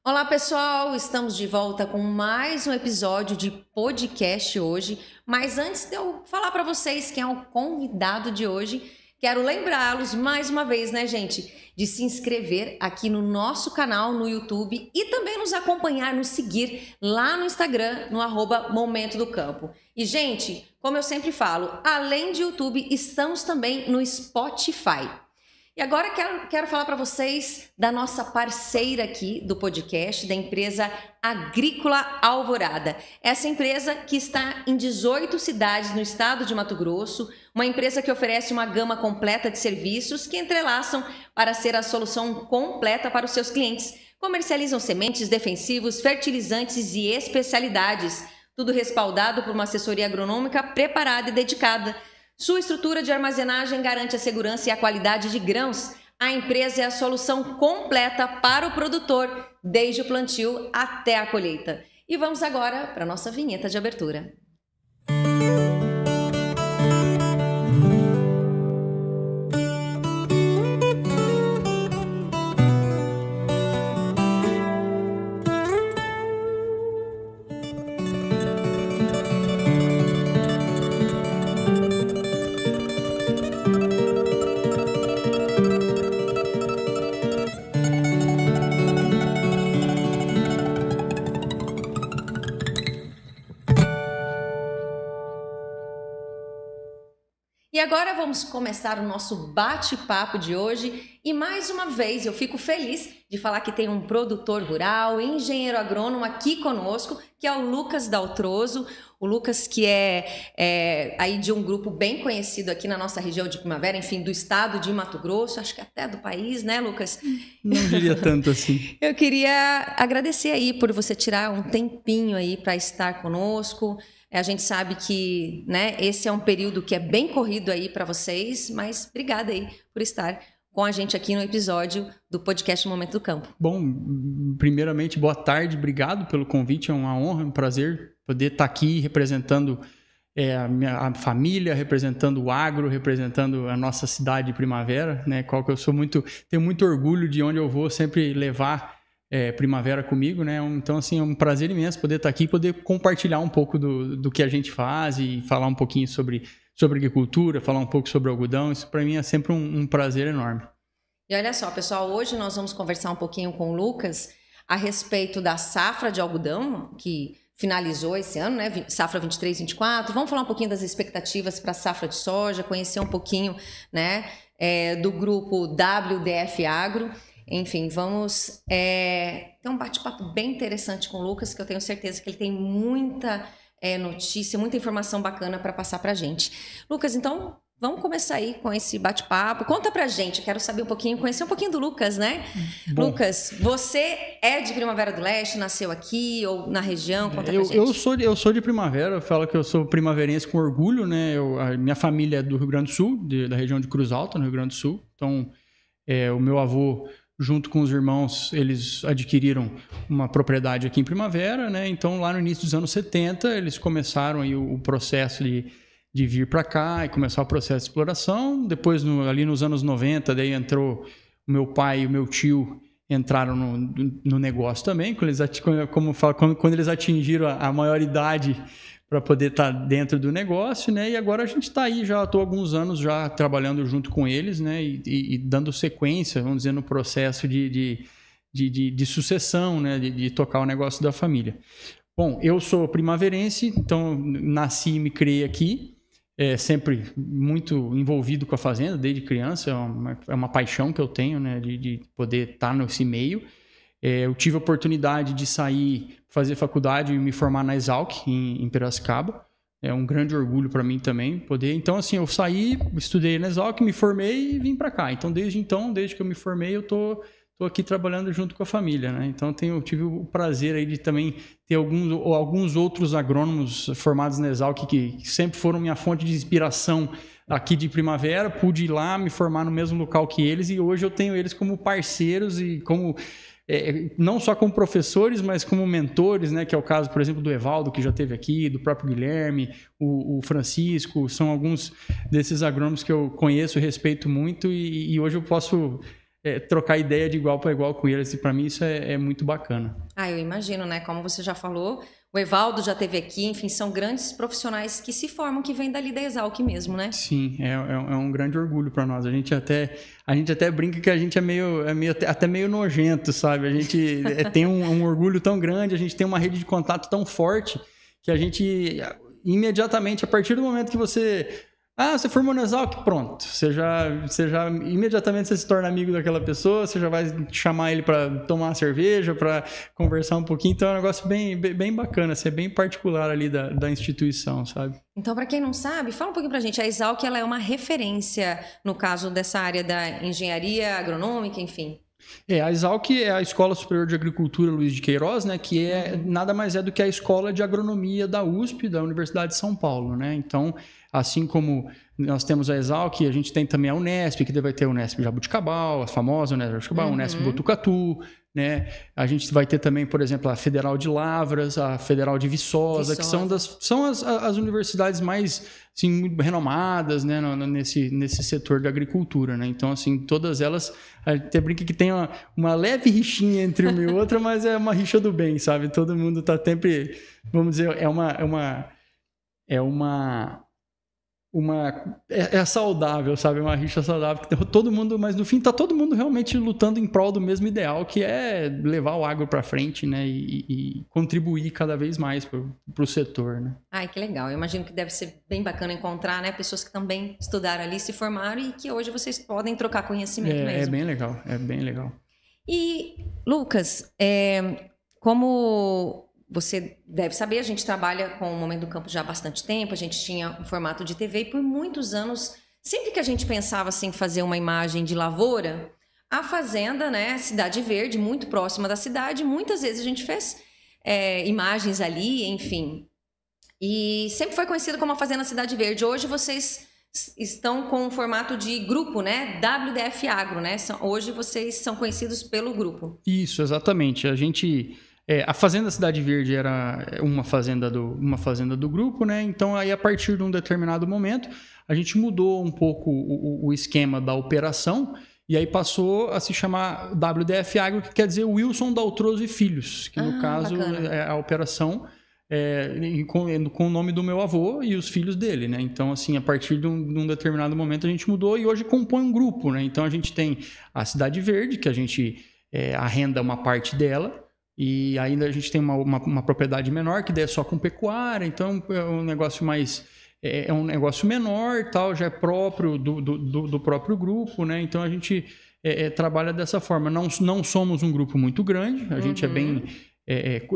Olá pessoal, estamos de volta com mais um episódio de podcast hoje. Mas antes de eu falar para vocês quem é o convidado de hoje, quero lembrá-los mais uma vez, né, gente, de se inscrever aqui no nosso canal no YouTube e também nos acompanhar, nos seguir lá no Instagram, no @Momento do Campo. E, gente, como eu sempre falo, além de YouTube, estamos também no Spotify. E agora quero falar para vocês da nossa parceira aqui do podcast, da empresa Agrícola Alvorada. Essa empresa que está em 18 cidades no estado de Mato Grosso, uma empresa que oferece uma gama completa de serviços que entrelaçam para ser a solução completa para os seus clientes. Comercializam sementes, defensivos, fertilizantes e especialidades, tudo respaldado por uma assessoria agronômica preparada e dedicada. Sua estrutura de armazenagem garante a segurança e a qualidade de grãos. A empresa é a solução completa para o produtor, desde o plantio até a colheita. E vamos agora para a nossa vinheta de abertura. E agora vamos começar o nosso bate-papo de hoje e mais uma vez eu fico feliz de falar que tem um produtor rural, engenheiro agrônomo aqui conosco, que é o Lucas Daltroso. O Lucas que é aí de um grupo bem conhecido aqui na nossa região de Primavera, enfim, do estado de Mato Grosso, acho que até do país, né, Lucas? Não diria tanto assim. Eu queria agradecer aí por você tirar um tempinho aí para estar conosco. A gente sabe que, né, esse é um período que é bem corrido aí para vocês, mas obrigada aí por estar com a gente aqui no episódio do podcast Momento do Campo. Bom, primeiramente, boa tarde, obrigado pelo convite, é uma honra, um prazer poder estar aqui representando a família, representando o agro, representando a nossa cidade de Primavera, né, qual que eu tenho muito orgulho de onde eu vou sempre levar Primavera comigo, né? Então, assim, é um prazer imenso poder estar aqui e poder compartilhar um pouco do que a gente faz e falar um pouquinho sobre agricultura, falar um pouco sobre algodão. Isso, para mim, é sempre um prazer enorme. E olha só, pessoal, hoje nós vamos conversar um pouquinho com o Lucas a respeito da safra de algodão, que finalizou esse ano, né? Safra 23-24. Vamos falar um pouquinho das expectativas para a safra de soja, conhecer um pouquinho, né, do grupo WDF Agro. Enfim, vamos ter um bate-papo bem interessante com o Lucas, que eu tenho certeza que ele tem muita notícia, muita informação bacana para passar para a gente. Lucas, então, vamos começar aí com esse bate-papo. Conta pra gente, quero saber conhecer um pouquinho do Lucas, né? Bom, Lucas, você é de Primavera do Leste, nasceu aqui ou na região? Conta pra gente. Eu sou de Primavera, eu falo que eu sou primaverense com orgulho, né? A minha família é do Rio Grande do Sul, da região de Cruz Alta, no Rio Grande do Sul. Então, o meu avô, junto com os irmãos, eles adquiriram uma propriedade aqui em Primavera, né? Então, lá no início dos anos 70, eles começaram aí o processo de vir para cá e começar o processo de exploração. Depois, ali nos anos 90, daí entrou o meu pai e o meu tio, entraram no negócio também, quando eles atingiram a maioridade para poder estar dentro do negócio, né? E agora a gente está aí, já estou há alguns anos já trabalhando junto com eles, né? E dando sequência, vamos dizer, no processo de sucessão, né? De tocar o negócio da família. Bom, eu sou primaverense, então nasci e me criei aqui, sempre muito envolvido com a fazenda, desde criança, é uma paixão que eu tenho, né? De poder estar nesse meio. Eu tive a oportunidade de sair, fazer faculdade e me formar na Exalc, em Piracicaba. É um grande orgulho para mim também poder. Então, assim, eu saí, estudei na Exalc, me formei e vim para cá. Então, desde que eu me formei, eu tô aqui trabalhando junto com a família, né? Então, tive o prazer aí de também ter alguns outros agrônomos formados na Exalc que sempre foram minha fonte de inspiração aqui de Primavera. Pude ir lá, me formar no mesmo local que eles e hoje eu tenho eles como parceiros e como não só como professores, mas como mentores, né? Que é o caso, por exemplo, do Evaldo, que já esteve aqui, do próprio Guilherme, o Francisco, são alguns desses agrônomos que eu conheço e respeito muito e hoje eu posso trocar ideia de igual para igual com eles. E para mim isso é muito bacana. Eu imagino, né? Como você já falou, o Evaldo já esteve aqui, enfim, são grandes profissionais que se formam, que vêm dali da Exalc mesmo, né? Sim, é um grande orgulho para nós. A gente até brinca que a gente até meio nojento, sabe? A gente tem um orgulho tão grande, a gente tem uma rede de contato tão forte que a gente imediatamente, a partir do momento que você formou no Exalc, pronto. Você já imediatamente você se torna amigo daquela pessoa, você já vai chamar ele para tomar uma cerveja, para conversar um pouquinho. Então é um negócio bem bacana, assim, é bem particular ali da instituição, sabe? Então, para quem não sabe, fala um pouquinho pra gente. A Exalc, ela é uma referência no caso dessa área da engenharia agronômica, enfim. A Exalc é a Escola Superior de Agricultura Luiz de Queiroz, né, que nada mais é do que a Escola de Agronomia da USP, da Universidade de São Paulo, né? Então, assim como nós temos a Exalc, a gente tem também a Unesp, que vai ter a Unesp Jabuticabal, a famosa Unesp Jabuticabal, a Unesp Botucatu, né? A gente vai ter também, por exemplo, a Federal de Lavras, a Federal de Viçosa, que são as universidades mais assim, renomadas, né, nesse setor da agricultura, né? Então, assim, todas elas, a gente até brinca que tem uma leve rixinha entre uma e outra, mas é uma rixa do bem, sabe? Todo mundo tá sempre, vamos dizer, é saudável, sabe? Uma rixa saudável. Todo mundo, mas no fim tá todo mundo realmente lutando em prol do mesmo ideal, que é levar o agro para frente, né? E contribuir cada vez mais pro setor, né? Que legal. Eu imagino que deve ser bem bacana encontrar, né, pessoas que também estudaram ali, se formaram e que hoje vocês podem trocar conhecimento mesmo. É bem legal, é bem legal. E, Lucas, como você deve saber, a gente trabalha com o Momento do Campo já há bastante tempo, a gente tinha um formato de TV e por muitos anos, sempre que a gente pensava assim, fazer uma imagem de lavoura, a fazenda, né, Cidade Verde, muito próxima da cidade, muitas vezes a gente fez imagens ali, enfim. E sempre foi conhecido como a Fazenda Cidade Verde. Hoje vocês estão com um formato de grupo, né? WDF Agro, né? Hoje vocês são conhecidos pelo grupo. Isso, exatamente. A Fazenda Cidade Verde era uma fazenda do grupo, né? Então, aí, a partir de um determinado momento, a gente mudou um pouco o esquema da operação e aí passou a se chamar WDF Agro, que quer dizer Wilson Daltroso e Filhos, que no caso é a operação com o nome do meu avô e os filhos dele, né? Então, assim, a partir de um determinado momento a gente mudou e hoje compõe um grupo, né? Então, a gente tem a Cidade Verde, que a gente arrenda uma parte dela, e ainda a gente tem uma propriedade menor, que daí é só com pecuária, então é um negócio mais... É um negócio menor, tal, já é próprio do próprio grupo, né? Então a gente trabalha dessa forma. Não somos um grupo muito grande, a gente é bem...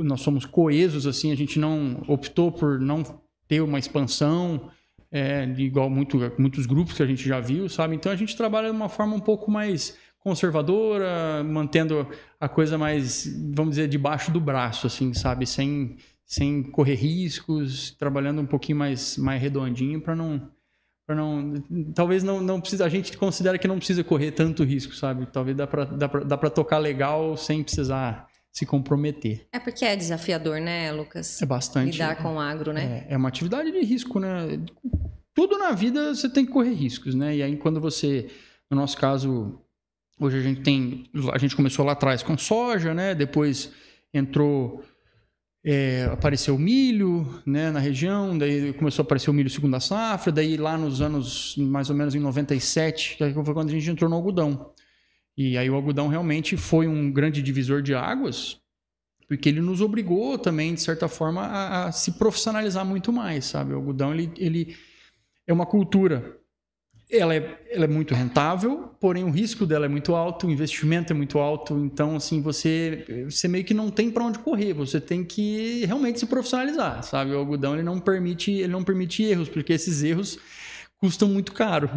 nós somos coesos, assim, a gente não optou por não ter uma expansão igual muitos grupos que a gente já viu, sabe? Então a gente trabalha de uma forma um pouco mais conservadora, mantendo a coisa mais, vamos dizer, debaixo do braço, assim, sabe? Sem correr riscos, trabalhando um pouquinho mais redondinho para não talvez não precisa, a gente considera que não precisa correr tanto risco, sabe? Talvez dá para tocar legal sem precisar se comprometer. Porque é desafiador, né, Lucas? É bastante. Lidar com o agro, né? É uma atividade de risco, né? Tudo na vida você tem que correr riscos, né? E aí quando você, no nosso caso, hoje a gente começou lá atrás com soja, né? Depois apareceu o milho, né, na região, daí começou a aparecer o milho segunda safra, daí lá nos anos, mais ou menos em 97, que foi quando a gente entrou no algodão. E aí o algodão realmente foi um grande divisor de águas, porque ele nos obrigou também, de certa forma, a se profissionalizar muito mais, sabe? O algodão, ele é uma cultura, ela é muito rentável, porém o risco dela é muito alto, o investimento é muito alto, então assim, você meio que não tem para onde correr, você tem que realmente se profissionalizar, sabe? O algodão ele não permite erros, porque esses erros custam muito caro.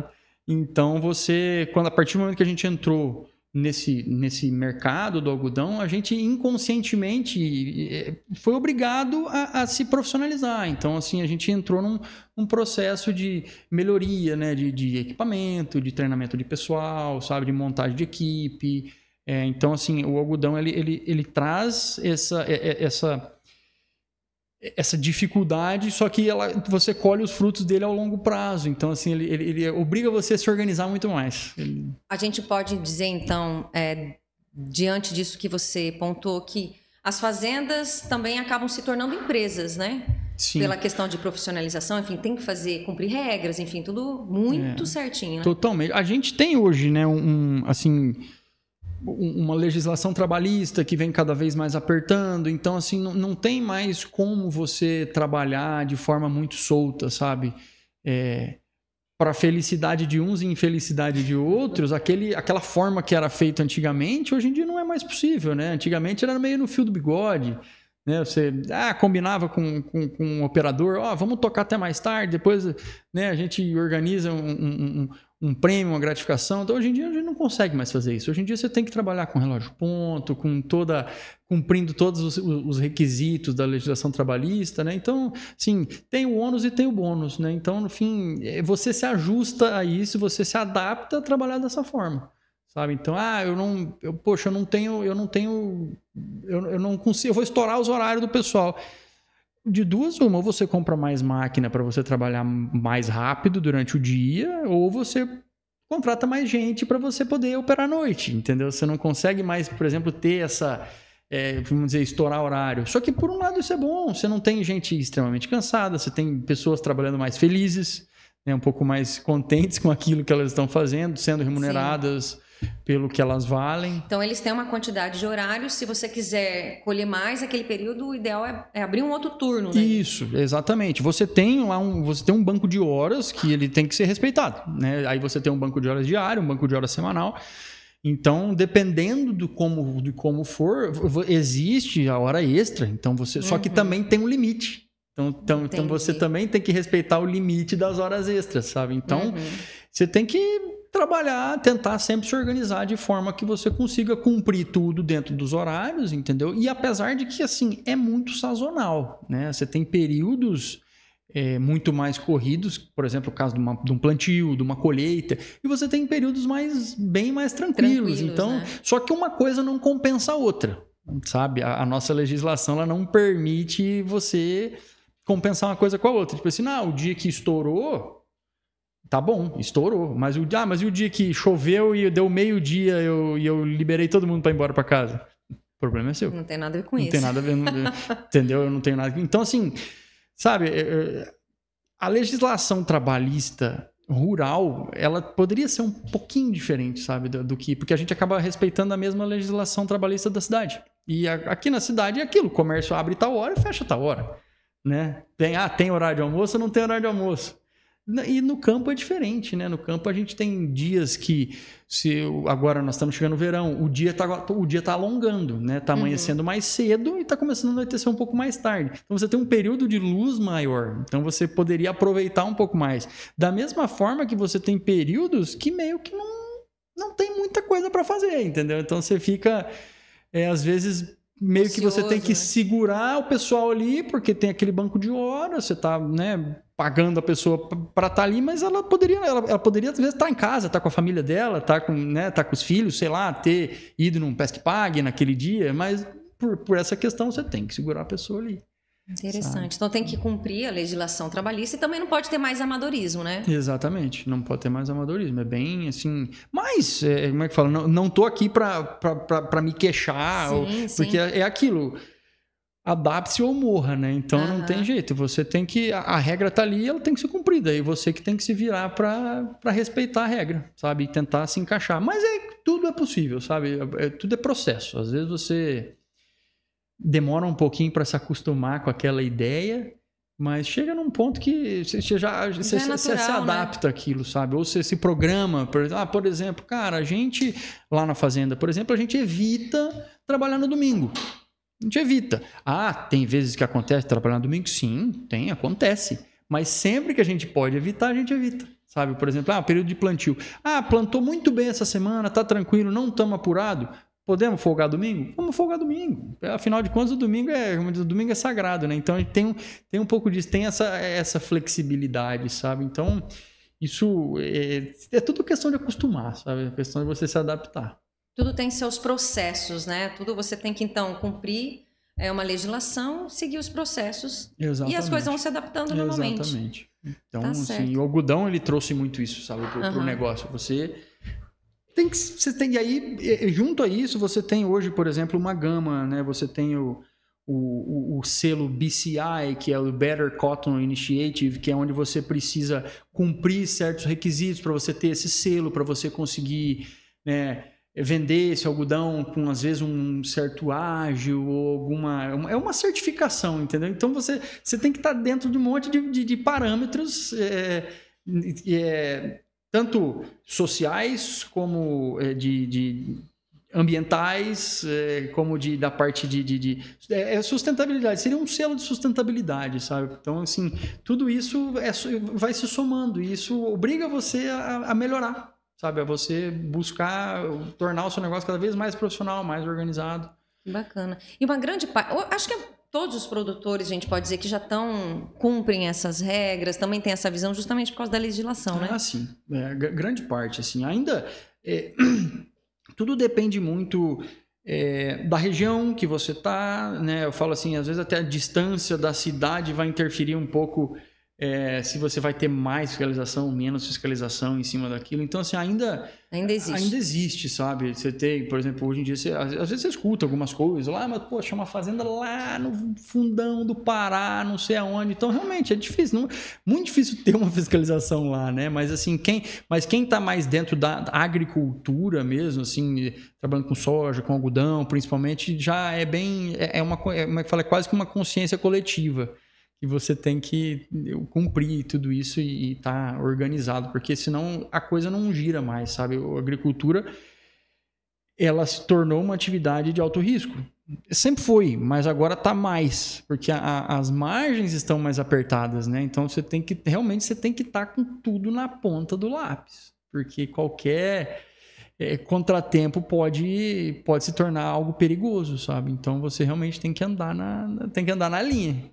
Então a partir do momento que a gente entrou nesse mercado do algodão, a gente inconscientemente foi obrigado a se profissionalizar. Então, assim, a gente entrou num processo de melhoria, né, de equipamento, de treinamento de pessoal, sabe, de montagem de equipe. Então, assim, o algodão ele traz essa dificuldade, só que você colhe os frutos dele ao longo prazo. Então, assim, ele obriga você a se organizar muito mais. A gente pode dizer, então, diante disso que você pontuou, que as fazendas também acabam se tornando empresas, né? Sim. Pela questão de profissionalização, enfim, tem que cumprir regras, enfim, tudo muito certinho, né? Totalmente. A gente tem hoje, né, uma legislação trabalhista que vem cada vez mais apertando, então assim, não tem mais como você trabalhar de forma muito solta, sabe? Para felicidade de uns e infelicidade de outros, aquela forma que era feita antigamente, hoje em dia não é mais possível, né? Antigamente era meio no fio do bigode, né? Você combinava com um operador, vamos tocar até mais tarde, depois, né, a gente organiza um prêmio, uma gratificação. Então, hoje em dia, a gente não consegue mais fazer isso. Hoje em dia, você tem que trabalhar com relógio ponto, cumprindo todos os requisitos da legislação trabalhista, né? Então, sim, tem o ônus e tem o bônus, né? Então, no fim, você se ajusta a isso, você se adapta a trabalhar dessa forma, sabe? Então, eu não consigo, eu vou estourar os horários do pessoal. De duas, ou você compra mais máquina para você trabalhar mais rápido durante o dia, ou você contrata mais gente para você poder operar à noite, entendeu? Você não consegue mais, por exemplo, ter essa, vamos dizer, estourar horário. Só que, por um lado, isso é bom. Você não tem gente extremamente cansada, você tem pessoas trabalhando mais felizes, né, um pouco mais contentes com aquilo que elas estão fazendo, sendo remuneradas... Sim. Pelo que elas valem. Então, eles têm uma quantidade de horários. Se você quiser colher mais aquele período, o ideal é abrir um outro turno, né? Isso, exatamente. Você tem lá um banco de horas que ele tem que ser respeitado, né? Aí você tem um banco de horas diário, um banco de horas semanal. Então, dependendo de como for, existe a hora extra. Então, só que também tem um limite. Então você também tem que respeitar o limite das horas extras, sabe? Então, você tem que trabalhar, tentar sempre se organizar de forma que você consiga cumprir tudo dentro dos horários, entendeu? E apesar de que, assim, é muito sazonal, né? Você tem períodos muito mais corridos, por exemplo, o caso de um plantio, de uma colheita, e você tem períodos bem mais tranquilos. Então, né? Só que uma coisa não compensa a outra, sabe? A nossa legislação ela não permite você compensar uma coisa com a outra. Tipo assim, o dia que estourou, tá bom, estourou. Mas e o dia que choveu e deu meio-dia e eu liberei todo mundo para ir embora para casa? O problema é seu. Não tem nada a ver com isso. Não tem nada a ver, entendeu? Eu não tenho nada a ver. Então, assim, sabe, a legislação trabalhista rural, ela poderia ser um pouquinho diferente, sabe, do que... Porque a gente acaba respeitando a mesma legislação trabalhista da cidade. E aqui na cidade é aquilo, o comércio abre tal hora e fecha tal hora, né? Tem horário de almoço ou não tem horário de almoço? E no campo é diferente, né? No campo a gente tem dias que, agora nós estamos chegando no verão, o dia tá alongando, né? Tá amanhecendo mais cedo e tá começando a anoitecer um pouco mais tarde. Então você tem um período de luz maior, então você poderia aproveitar um pouco mais. Da mesma forma que você tem períodos que meio que não tem muita coisa para fazer, entendeu? Então você fica, às vezes... meio ocioso, que você tem que, né, segurar o pessoal ali, porque tem aquele banco de horas, você tá, né, pagando a pessoa para estar ali, mas ela poderia às vezes estar em casa, estar com a família dela, estar com os filhos, sei lá, ter ido num pesque pague naquele dia, mas por essa questão você tem que segurar a pessoa ali. Interessante. Sabe? Então tem que cumprir a legislação trabalhista e também não pode ter mais amadorismo, né? Exatamente, não pode ter mais amadorismo. É bem assim. Mas, como é que fala? Não tô aqui para me queixar, porque é aquilo. Adapte-se ou morra, né? Então não tem jeito. Você tem que. A regra tá ali e ela tem que ser cumprida. E você que tem que se virar para respeitar a regra, sabe? E tentar se encaixar. Mas tudo é possível, sabe? Tudo é processo. Às vezes você demora um pouquinho para se acostumar com aquela ideia, mas chega num ponto que você se adapta àquilo, sabe? Ou você se programa. Por exemplo, cara, a gente lá na fazenda, por exemplo, a gente evita trabalhar no domingo. A gente evita. Tem vezes que acontece trabalhar no domingo? Sim, acontece. Mas sempre que a gente pode evitar, a gente evita. Sabe? Por exemplo, período de plantio. Plantou muito bem essa semana, tá tranquilo, não estamos apurados. Podemos folgar domingo? Vamos folgar domingo. Afinal de contas, o domingo é sagrado, né? Então, a gente tem um pouco disso, tem essa flexibilidade, sabe? Então, isso é tudo questão de acostumar, sabe? É questão de você se adaptar. Tudo tem seus processos, né? Tudo você tem que, então, cumprir uma legislação, seguir os processos. Exatamente. E as coisas vão se adaptando normalmente. Exatamente. Então, Tá assim, certo. o algodão, ele trouxe muito isso, sabe, pro negócio. Você tem, e aí, junto a isso, você tem hoje, por exemplo, uma gama, né? Você tem o selo BCI, que é o Better Cotton Initiative, que é onde você precisa cumprir certos requisitos para você ter esse selo, para você conseguir, né, vender esse algodão com, às vezes, um certo ágio ou alguma... É uma certificação, entendeu? Então, você tem que estar dentro de um monte de parâmetros, tanto sociais como de ambientais, como da parte de sustentabilidade. Seria um selo de sustentabilidade, sabe? Então, assim, tudo isso vai se somando e isso obriga você a melhorar, sabe? A você buscar tornar o seu negócio cada vez mais profissional, mais organizado. Bacana. E uma grande parte... Acho que todos os produtores, a gente pode dizer que já cumprem essas regras, também tem essa visão justamente por causa da legislação, né? Ah, sim. Grande parte, assim. Ainda... tudo depende muito da região que você está, né? Eu falo assim, às vezes até a distância da cidade vai interferir um pouco se você vai ter mais fiscalização, menos fiscalização em cima daquilo. Então, assim, ainda existe, sabe? Você tem, por exemplo, hoje em dia, às vezes você escuta algumas coisas lá, mas, poxa, uma fazenda lá no fundão do Pará, não sei aonde. Então, realmente, é difícil, muito difícil ter uma fiscalização lá, né? Mas, assim, quem está mais dentro da agricultura mesmo, assim, trabalhando com soja, com algodão, principalmente, já é bem... é quase que uma consciência coletiva. E você tem que cumprir tudo isso e estar organizado, porque senão a coisa não gira mais, sabe? A agricultura, ela se tornou uma atividade de alto risco. Sempre foi, mas agora está mais, porque as margens estão mais apertadas, né? Então você tem que estar com tudo na ponta do lápis, porque qualquer contratempo pode se tornar algo perigoso, sabe? Então você realmente tem que andar na linha.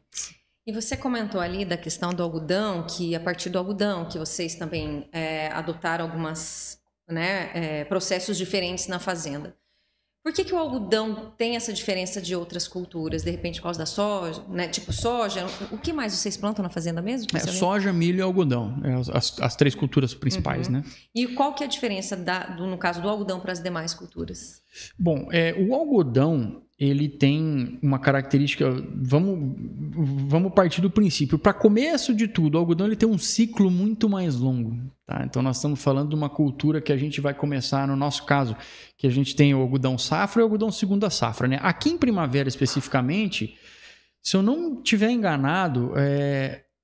E você comentou ali da questão do algodão, que a partir do algodão, que vocês também adotaram algumas, né, processos diferentes na fazenda. Por que o algodão tem essa diferença de outras culturas? De repente por causa da soja, né? Tipo soja? O que mais vocês plantam na fazenda mesmo? Soja, milho e algodão. As três culturas principais, né? E qual que é a diferença, no caso do algodão, para as demais culturas? Bom, o algodão, ele tem uma característica... Vamos partir do princípio. Para começo de tudo, o algodão ele tem um ciclo muito mais longo. Tá? Então, nós estamos falando de uma cultura que a gente vai começar, no nosso caso, que a gente tem o algodão safra e o algodão segunda safra. Né? Aqui em Primavera, especificamente, se eu não estiver enganado,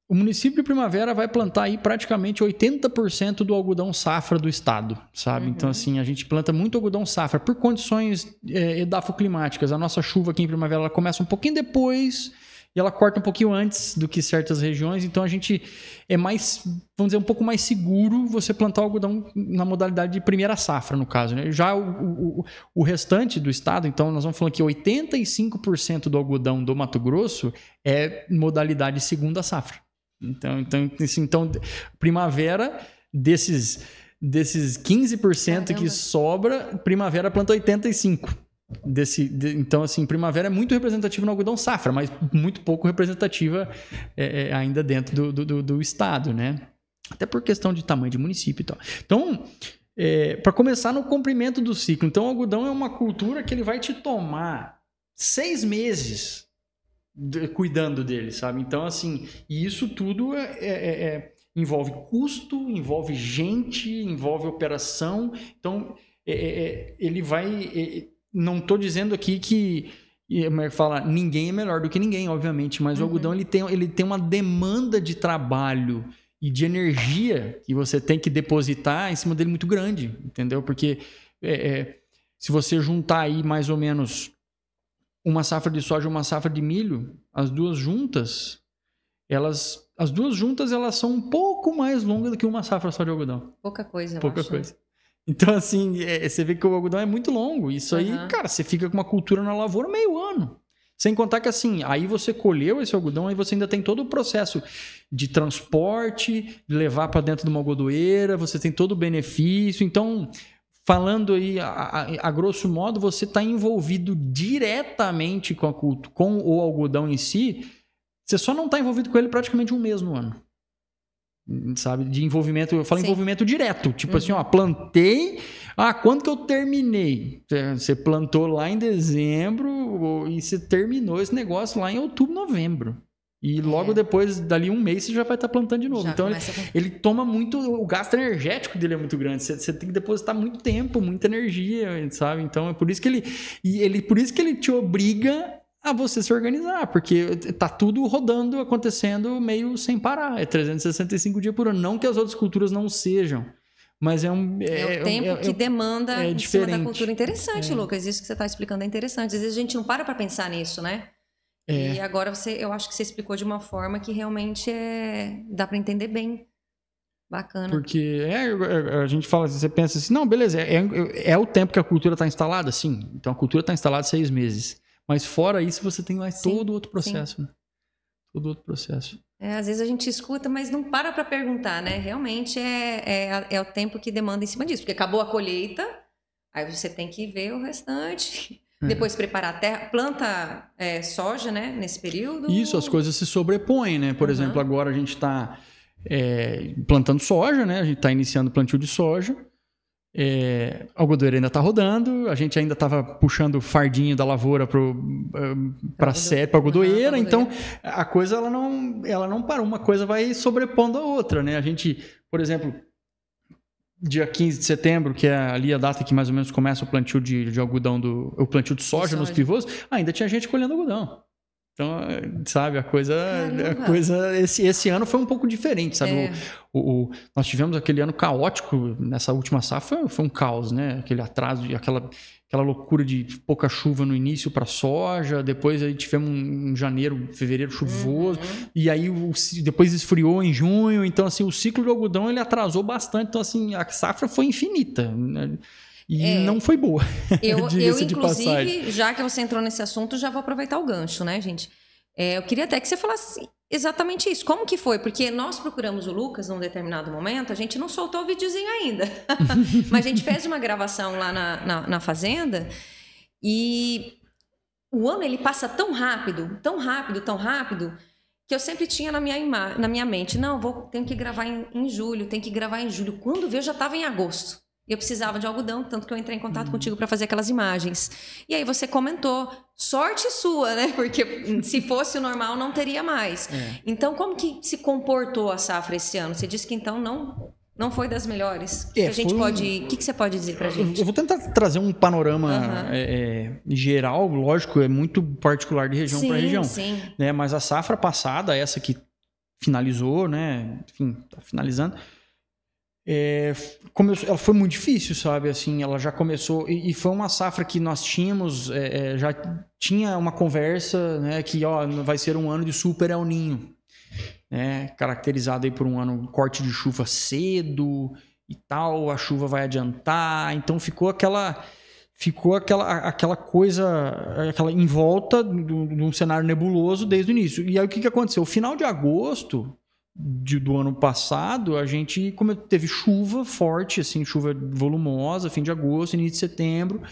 o município de Primavera vai plantar aí praticamente 80% do algodão safra do estado, sabe? Então, assim, a gente planta muito algodão safra por condições edafoclimáticas. A nossa chuva aqui em Primavera ela começa um pouquinho depois e ela corta um pouquinho antes do que certas regiões. Então, a gente é mais, vamos dizer, um pouco mais seguro você plantar o algodão na modalidade de primeira safra, no caso, né? Já o restante do estado, então, nós vamos falando que 85% do algodão do Mato Grosso é modalidade segunda safra. Então, Primavera, desses 15% que sobra, Primavera planta 85%. Então, assim, Primavera é muito representativa no algodão safra, mas muito pouco representativa ainda dentro do estado, né? Até por questão de tamanho de município e tal. Então, para começar no comprimento do ciclo. Então, o algodão é uma cultura que ele vai te tomar 6 meses cuidando dele, sabe? Então, assim, e isso tudo envolve custo, envolve gente, envolve operação. Então, ele vai... não estou dizendo aqui que ninguém é melhor do que ninguém, obviamente, mas o algodão ele tem uma demanda de trabalho e de energia que você tem que depositar em cima dele muito grande, entendeu? Porque se você juntar aí mais ou menos uma safra de soja e uma safra de milho, as duas juntas elas são um pouco mais longas do que uma safra só de algodão. Pouca coisa. Então, assim, você vê que o algodão é muito longo. Isso aí, cara, você fica com uma cultura na lavoura meio ano. Sem contar que, assim, aí você colheu esse algodão, aí você ainda tem todo o processo de transporte, de levar para dentro de uma algodoeira, você tem todo o benefício. Então, falando aí, a grosso modo, você está envolvido diretamente com o algodão em si, você só não está envolvido com ele praticamente um mês no ano. Sabe? De envolvimento, eu falo envolvimento direto. Tipo assim, ó, plantei, quando que eu terminei? Você plantou lá em dezembro e você terminou esse negócio lá em outubro, novembro. E logo depois, dali um mês, você já vai estar plantando de novo. Já então, ele toma muito... O gasto energético dele é muito grande. Você tem que depositar muito tempo, muita energia, sabe? Então, é por isso que por isso que ele te obriga a você se organizar. Porque tá tudo rodando, acontecendo meio sem parar. É 365 dias por ano. Não que as outras culturas não sejam. Mas é o tempo que demanda em diferente. cima da cultura. Interessante, Lucas. Isso que você está explicando é interessante. Às vezes a gente não para pensar nisso, né? E agora eu acho que você explicou de uma forma que realmente dá para entender bem. Bacana. Porque a gente fala assim, você pensa assim, não, beleza, é o tempo que a cultura está instalada, sim. Então a cultura está instalada 6 meses. Mas fora isso, você tem mais todo outro processo, né? Todo outro processo. Às vezes a gente escuta, mas não para perguntar, né? Realmente é o tempo que demanda em cima disso. Porque acabou a colheita, aí você tem que ver o restante... Depois preparar a terra, planta soja, né, nesse período. Isso, as coisas se sobrepõem, né? Por exemplo, agora a gente está plantando soja, né? A gente está iniciando o plantio de soja. A algodoeira ainda está rodando. A gente ainda estava puxando o fardinho da lavoura para a algodoeira. Então, a coisa ela não parou. Uma coisa vai sobrepondo a outra, né? A gente, por exemplo... Dia 15 de setembro, que é ali a data que mais ou menos começa o plantio de algodão, o plantio de soja nos pivôs, ainda tinha gente colhendo algodão. Então, sabe, a coisa esse ano foi um pouco diferente, sabe? Nós tivemos aquele ano caótico nessa última safra, foi um caos, né? Aquele atraso, aquela loucura de pouca chuva no início para soja, depois aí tivemos um janeiro, fevereiro chuvoso, e aí depois esfriou em junho, então assim, o ciclo do algodão ele atrasou bastante, então assim, a safra foi infinita, né? E não foi boa. Eu inclusive, já que você entrou nesse assunto, já vou aproveitar o gancho, né, gente? Eu queria até que você falasse exatamente isso. Como que foi? Porque nós procuramos o Lucas num determinado momento, a gente não soltou o videozinho ainda, mas a gente fez uma gravação lá na fazenda e o ano ele passa tão rápido, que eu sempre tinha na minha mente, tenho que gravar em julho, Quando veio, já estava em agosto. Eu precisava de algodão, tanto que eu entrei em contato contigo para fazer aquelas imagens. E aí você comentou, sorte sua, né? Porque se fosse o normal, não teria mais. Então, como que se comportou a safra esse ano? Você disse que então não foi das melhores. O que você pode dizer para a gente? Eu vou tentar trazer um panorama geral, lógico, é muito particular de região para região. Sim. Né? Mas a safra passada, essa que finalizou, né? Enfim, está finalizando... ela foi muito difícil, sabe? Assim, ela já começou... E foi uma safra que nós tínhamos... já tinha uma conversa, né? Que vai ser um ano de super El Niño. Né? Caracterizado aí por um corte de chuva cedo e tal. A chuva vai adiantar. Então ficou aquela coisa... Aquela em volta de um cenário nebuloso desde o início. E aí o que aconteceu? O final de agosto... do ano passado, a gente teve chuva forte, assim, chuva volumosa, fim de agosto, início de setembro.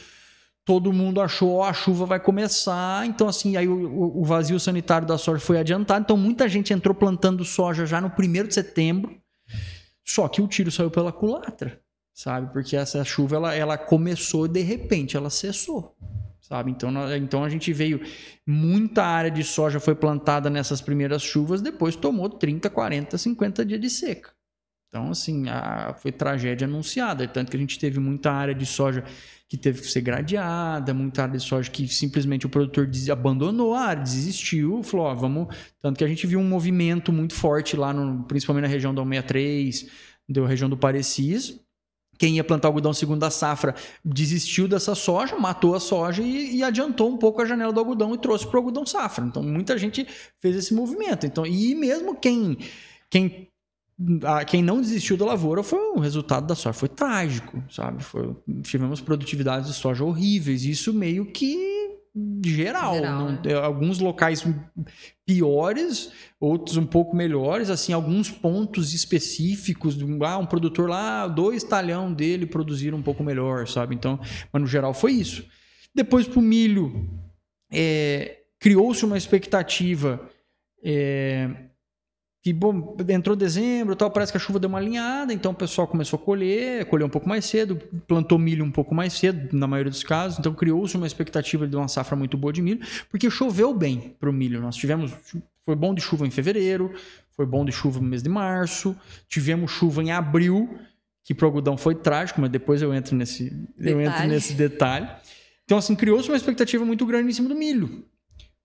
Todo mundo achou, a chuva vai começar. Então, assim, aí o vazio sanitário da soja foi adiantado. Então, muita gente entrou plantando soja já no 1º de setembro. Só que o tiro saiu pela culatra, sabe? Porque essa chuva, ela começou de repente, ela cessou. Sabe? Então a gente veio... Muita área de soja foi plantada nessas primeiras chuvas, depois tomou 30, 40, 50 dias de seca. Então, assim, foi tragédia anunciada. Tanto que a gente teve muita área de soja que teve que ser gradeada, muita área de soja que simplesmente o produtor abandonou a área, desistiu, falou, vamos... Tanto que a gente viu um movimento muito forte lá, principalmente na região da 163, da região do Parecis. Quem ia plantar algodão segunda safra desistiu dessa soja, matou a soja e adiantou um pouco a janela do algodão e trouxe para o algodão safra. Então, muita gente fez esse movimento. Então, e mesmo quem não desistiu da lavoura, o resultado da soja foi trágico, sabe? Tivemos produtividades de soja horríveis. Isso meio que geral. Alguns locais piores, outros um pouco melhores, assim, alguns pontos específicos, um produtor lá, 2 talhão dele produziram um pouco melhor, sabe? Então, mas no geral foi isso. Depois pro milho, criou-se uma expectativa que, bom, entrou dezembro, tal, parece que a chuva deu uma alinhada, então o pessoal começou a colher um pouco mais cedo, plantou milho um pouco mais cedo, na maioria dos casos, então criou-se uma expectativa de uma safra muito boa de milho, porque choveu bem para o milho. Foi bom de chuva em fevereiro, foi bom de chuva no mês de março, tivemos chuva em abril, que para o algodão foi trágico, mas depois eu entro nesse detalhe. Então, assim, criou-se uma expectativa muito grande em cima do milho.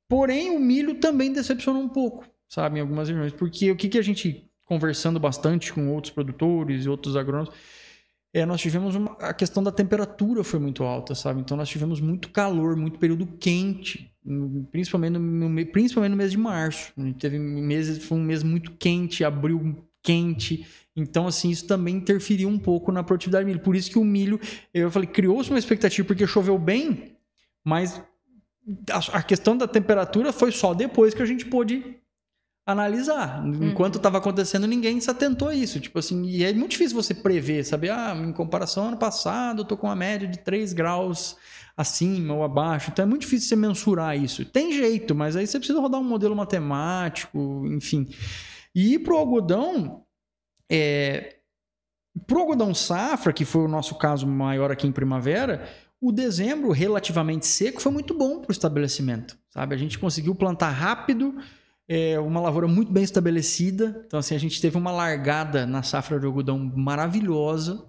Porém, o milho também decepcionou um pouco, sabe, em algumas regiões. Porque o que a gente, conversando bastante com outros produtores e outros agrônomos, nós tivemos a questão da temperatura foi muito alta, sabe? Então, nós tivemos muito calor, muito período quente, principalmente no mês de março. A gente foi um mês muito quente, abril quente. Então, assim, isso também interferiu um pouco na produtividade do milho. Por isso que o milho, eu falei, criou-se uma expectativa porque choveu bem, mas a questão da temperatura foi só depois que a gente pôde analisar. Enquanto estava acontecendo, ninguém se atentou a isso. Tipo assim, e é muito difícil você prever, sabe? Em comparação ao ano passado, eu tô com uma média de 3 graus acima ou abaixo. Então é muito difícil você mensurar isso. Tem jeito, mas aí você precisa rodar um modelo matemático, enfim. E pro algodão, pro algodão safra, que foi o nosso caso maior aqui em primavera, o dezembro relativamente seco foi muito bom pro estabelecimento, sabe? A gente conseguiu plantar rápido, uma lavoura muito bem estabelecida. Então, assim, a gente teve uma largada na safra de algodão maravilhosa.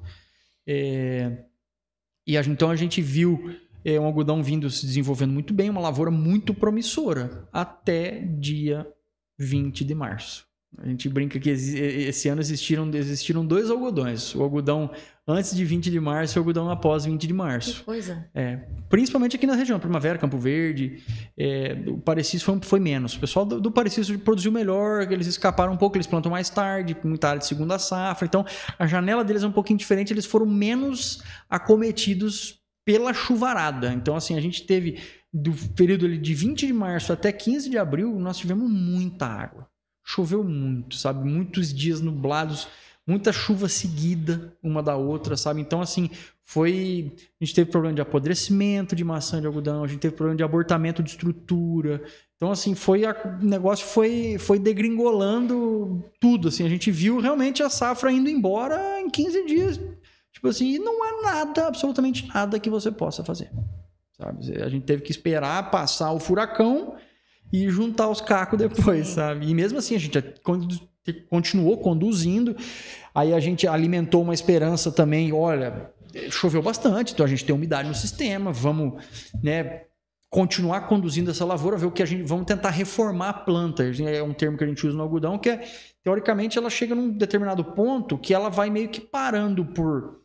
Então, a gente viu um algodão vindo se desenvolvendo muito bem, uma lavoura muito promissora, até dia 20 de março. A gente brinca que esse ano existiram 2 algodões. O algodão antes de 20 de março e o algodão após 20 de março. Que coisa. Principalmente aqui na região, Primavera, Campo Verde. O Parecis foi menos. O pessoal do Parecis produziu melhor, eles escaparam um pouco, eles plantam mais tarde, muita área de segunda safra. Então, a janela deles é um pouquinho diferente, eles foram menos acometidos pela chuvarada. Então, assim, a gente teve, do período ali de 20 de março até 15 de abril, nós tivemos muita água. Choveu muito, sabe? Muitos dias nublados, muita chuva seguida uma da outra, sabe? Então, assim, a gente teve problema de apodrecimento de maçã de algodão, a gente teve problema de abortamento de estrutura. Então, assim, o negócio foi degringolando tudo, assim. A gente viu realmente a safra indo embora em 15 dias. Tipo assim, e não há nada, absolutamente nada que você possa fazer, sabe? A gente teve que esperar passar o furacão e juntar os cacos depois, sabe? E mesmo assim, a gente continuou conduzindo, aí a gente alimentou uma esperança também, olha, choveu bastante, então a gente tem umidade no sistema, vamos, né, continuar conduzindo essa lavoura, ver o que vamos tentar reformar a planta. É um termo que a gente usa no algodão, que teoricamente, ela chega num determinado ponto que ela vai meio que parando por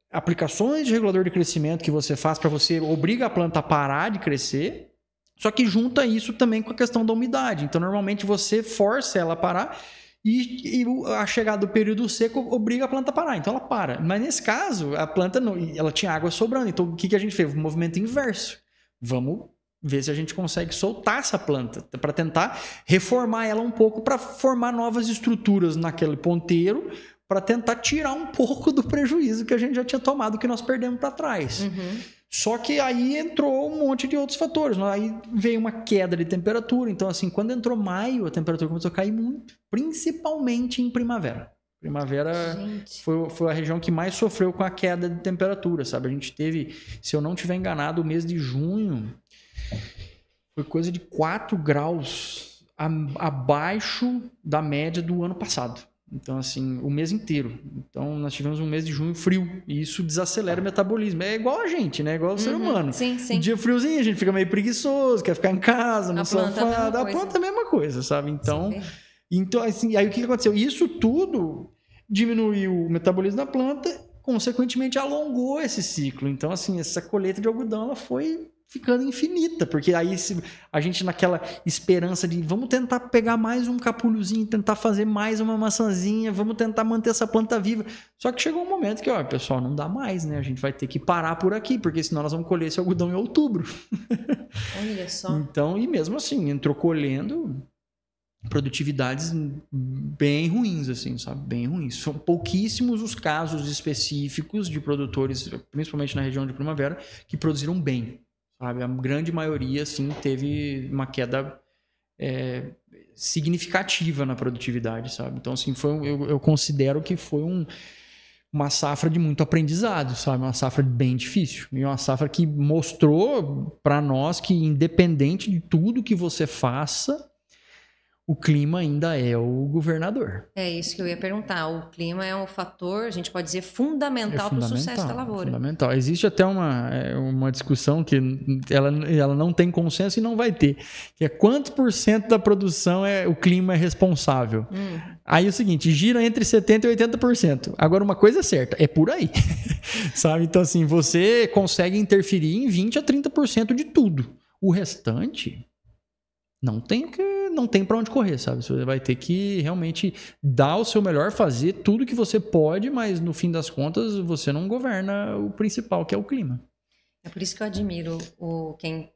aplicações de regulador de crescimento que você faz para você obriga a planta a parar de crescer. Só que junta isso também com a questão da umidade. Então, normalmente, você força ela a parar e a chegada do período seco obriga a planta a parar. Então, ela para. Mas, nesse caso, a planta ela tinha água sobrando. Então, o que a gente fez? Um movimento inverso. Vamos ver se a gente consegue soltar essa planta para tentar reformar ela um pouco, para formar novas estruturas naquele ponteiro, para tentar tirar um pouco do prejuízo que a gente já tinha tomado, que nós perdemos para trás. Uhum. Só que aí entrou um monte de outros fatores. Aí veio uma queda de temperatura. Então, assim, quando entrou maio, a temperatura começou a cair muito, principalmente em primavera. Primavera foi a região que mais sofreu com a queda de temperatura, sabe? A gente teve, se eu não estiver enganado, o mês de junho foi coisa de 4 graus abaixo da média do ano passado. Então, assim, o mês inteiro. Então, nós tivemos um mês de junho frio. E isso desacelera o metabolismo. É igual a gente, né? Igual o ser humano. Sim, sim. Um dia friozinho, a gente fica meio preguiçoso, quer ficar em casa, no sofá. A planta é a mesma coisa, sabe? Então, assim, aí o que aconteceu? Isso tudo diminuiu o metabolismo da planta, consequentemente alongou esse ciclo. Então, assim, essa colheita de algodão, ela foi ficando infinita, porque aí a gente naquela esperança de vamos tentar pegar mais um capulhozinho, tentar fazer mais uma maçãzinha, vamos tentar manter essa planta viva. Só que chegou um momento que, pessoal, não dá mais, né? A gente vai ter que parar por aqui, porque senão nós vamos colher esse algodão em outubro. Olha só. Então, e mesmo assim, entrou colhendo produtividades bem ruins, assim, sabe? Bem ruins. São pouquíssimos os casos específicos de produtores, principalmente na região de Primavera, que produziram bem, sabe? A grande maioria, assim, teve uma queda significativa na produtividade, sabe? Então, assim, eu considero que foi uma safra de muito aprendizado, sabe? Uma safra bem difícil. E uma safra que mostrou para nós que, independente de tudo que você faça, o clima ainda é o governador. É isso que eu ia perguntar. O clima é um fator, a gente pode dizer, fundamental para o sucesso da lavoura. Fundamental. Existe até uma discussão que ela não tem consenso e não vai ter, que é quantos % da produção o clima é responsável. Aí é o seguinte, gira entre 70% e 80%. Agora, uma coisa é certa, é por aí. Sabe? Então, assim, você consegue interferir em 20% a 30% de tudo. O restante não tem para onde correr, sabe? Você vai ter que realmente dar o seu melhor, fazer tudo que você pode, mas no fim das contas você não governa o principal, que é o clima. É por isso que eu admiro quem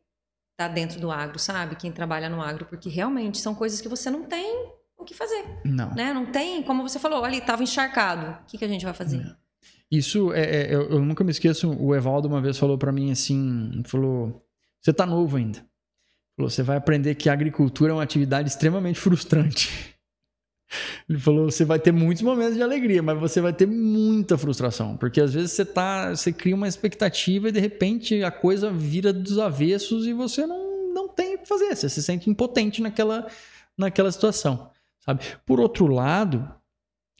está dentro do agro, sabe? Quem trabalha no agro, porque realmente são coisas que você não tem o que fazer. Não. Né? Não tem, como você falou, olha, estava encharcado. O que a gente vai fazer? Isso, eu nunca me esqueço, o Evaldo uma vez falou para mim assim, falou, você tá novo ainda. Você vai aprender que a agricultura é uma atividade extremamente frustrante. Ele falou, você vai ter muitos momentos de alegria, mas você vai ter muita frustração. Porque às vezes você cria uma expectativa e de repente a coisa vira dos avessos e você não tem o que fazer. Você se sente impotente naquela situação. Sabe? Por outro lado,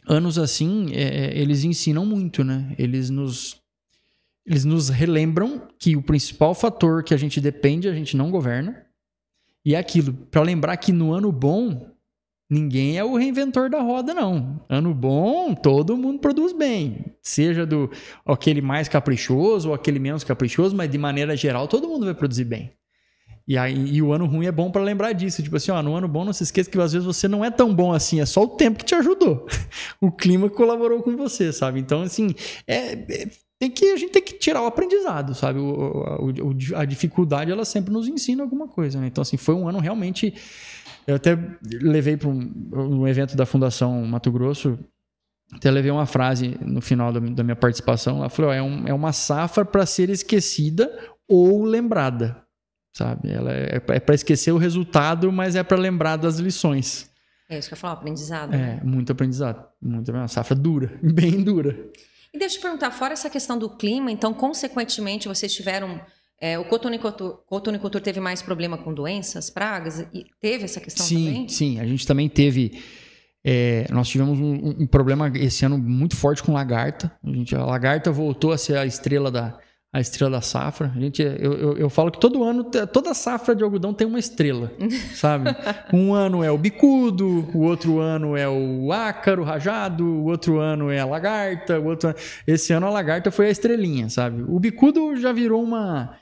anos assim, eles ensinam muito, né? Eles nos relembram que o principal fator que a gente depende, a gente não governa. E é aquilo, para lembrar que no ano bom, ninguém é o reinventor da roda, não. Ano bom, todo mundo produz bem. Seja aquele mais caprichoso ou aquele menos caprichoso, mas de maneira geral, todo mundo vai produzir bem. E o ano ruim é bom para lembrar disso. Tipo assim, no ano bom, não se esqueça que às vezes você não é tão bom assim, é só o tempo que te ajudou. O clima colaborou com você, sabe? Então, assim, a gente tem que tirar o aprendizado, sabe? A dificuldade, ela sempre nos ensina alguma coisa, né? Então, assim, foi um ano realmente... Eu até levei para um evento da Fundação Mato Grosso, até levei uma frase no final da minha participação, ela falou, é uma safra para ser esquecida ou lembrada, sabe? Ela é para esquecer o resultado, mas é para lembrar das lições. É isso que eu falo, aprendizado. Né? Muito aprendizado. Uma safra dura, bem dura. E deixa eu te perguntar, fora essa questão do clima, então, consequentemente, vocês tiveram... o cotonicultor teve mais problema com doenças, pragas? E teve essa questão também? Sim, a gente também teve... nós tivemos um problema esse ano muito forte com lagarta. A lagarta voltou a ser a estrela da safra. Eu falo que todo ano, toda safra de algodão tem uma estrela, sabe? Um ano é o bicudo, o outro ano é o ácaro rajado, o outro ano é a lagarta, esse ano a lagarta foi a estrelinha, sabe? O bicudo já virou uma...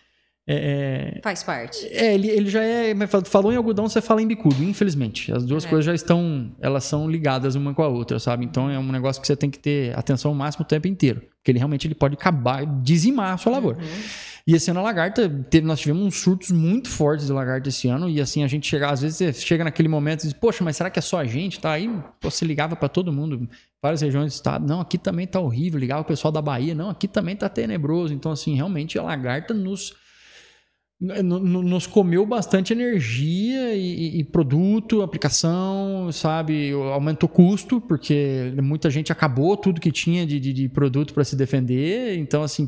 Faz parte. Ele já é... Falou em algodão, você fala em bicudo, infelizmente. As duas coisas já estão... Elas são ligadas uma com a outra, sabe? Então é um negócio que você tem que ter atenção máxima o tempo inteiro. Porque ele realmente pode acabar, dizimar a sua lavoura. E esse ano a lagarta... Nós tivemos uns surtos muito fortes de lagarta esse ano. E assim, a gente às vezes você chega naquele momento e diz, poxa, mas será que é só a gente? Tá aí, você ligava para todo mundo, várias regiões do estado. Não, aqui também tá horrível. Ligava o pessoal da Bahia. Não, aqui também tá tenebroso. Então assim, realmente a lagarta nos comeu bastante energia e produto, aplicação, sabe? Aumentou custo, porque muita gente acabou tudo que tinha de produto para se defender. Então, assim,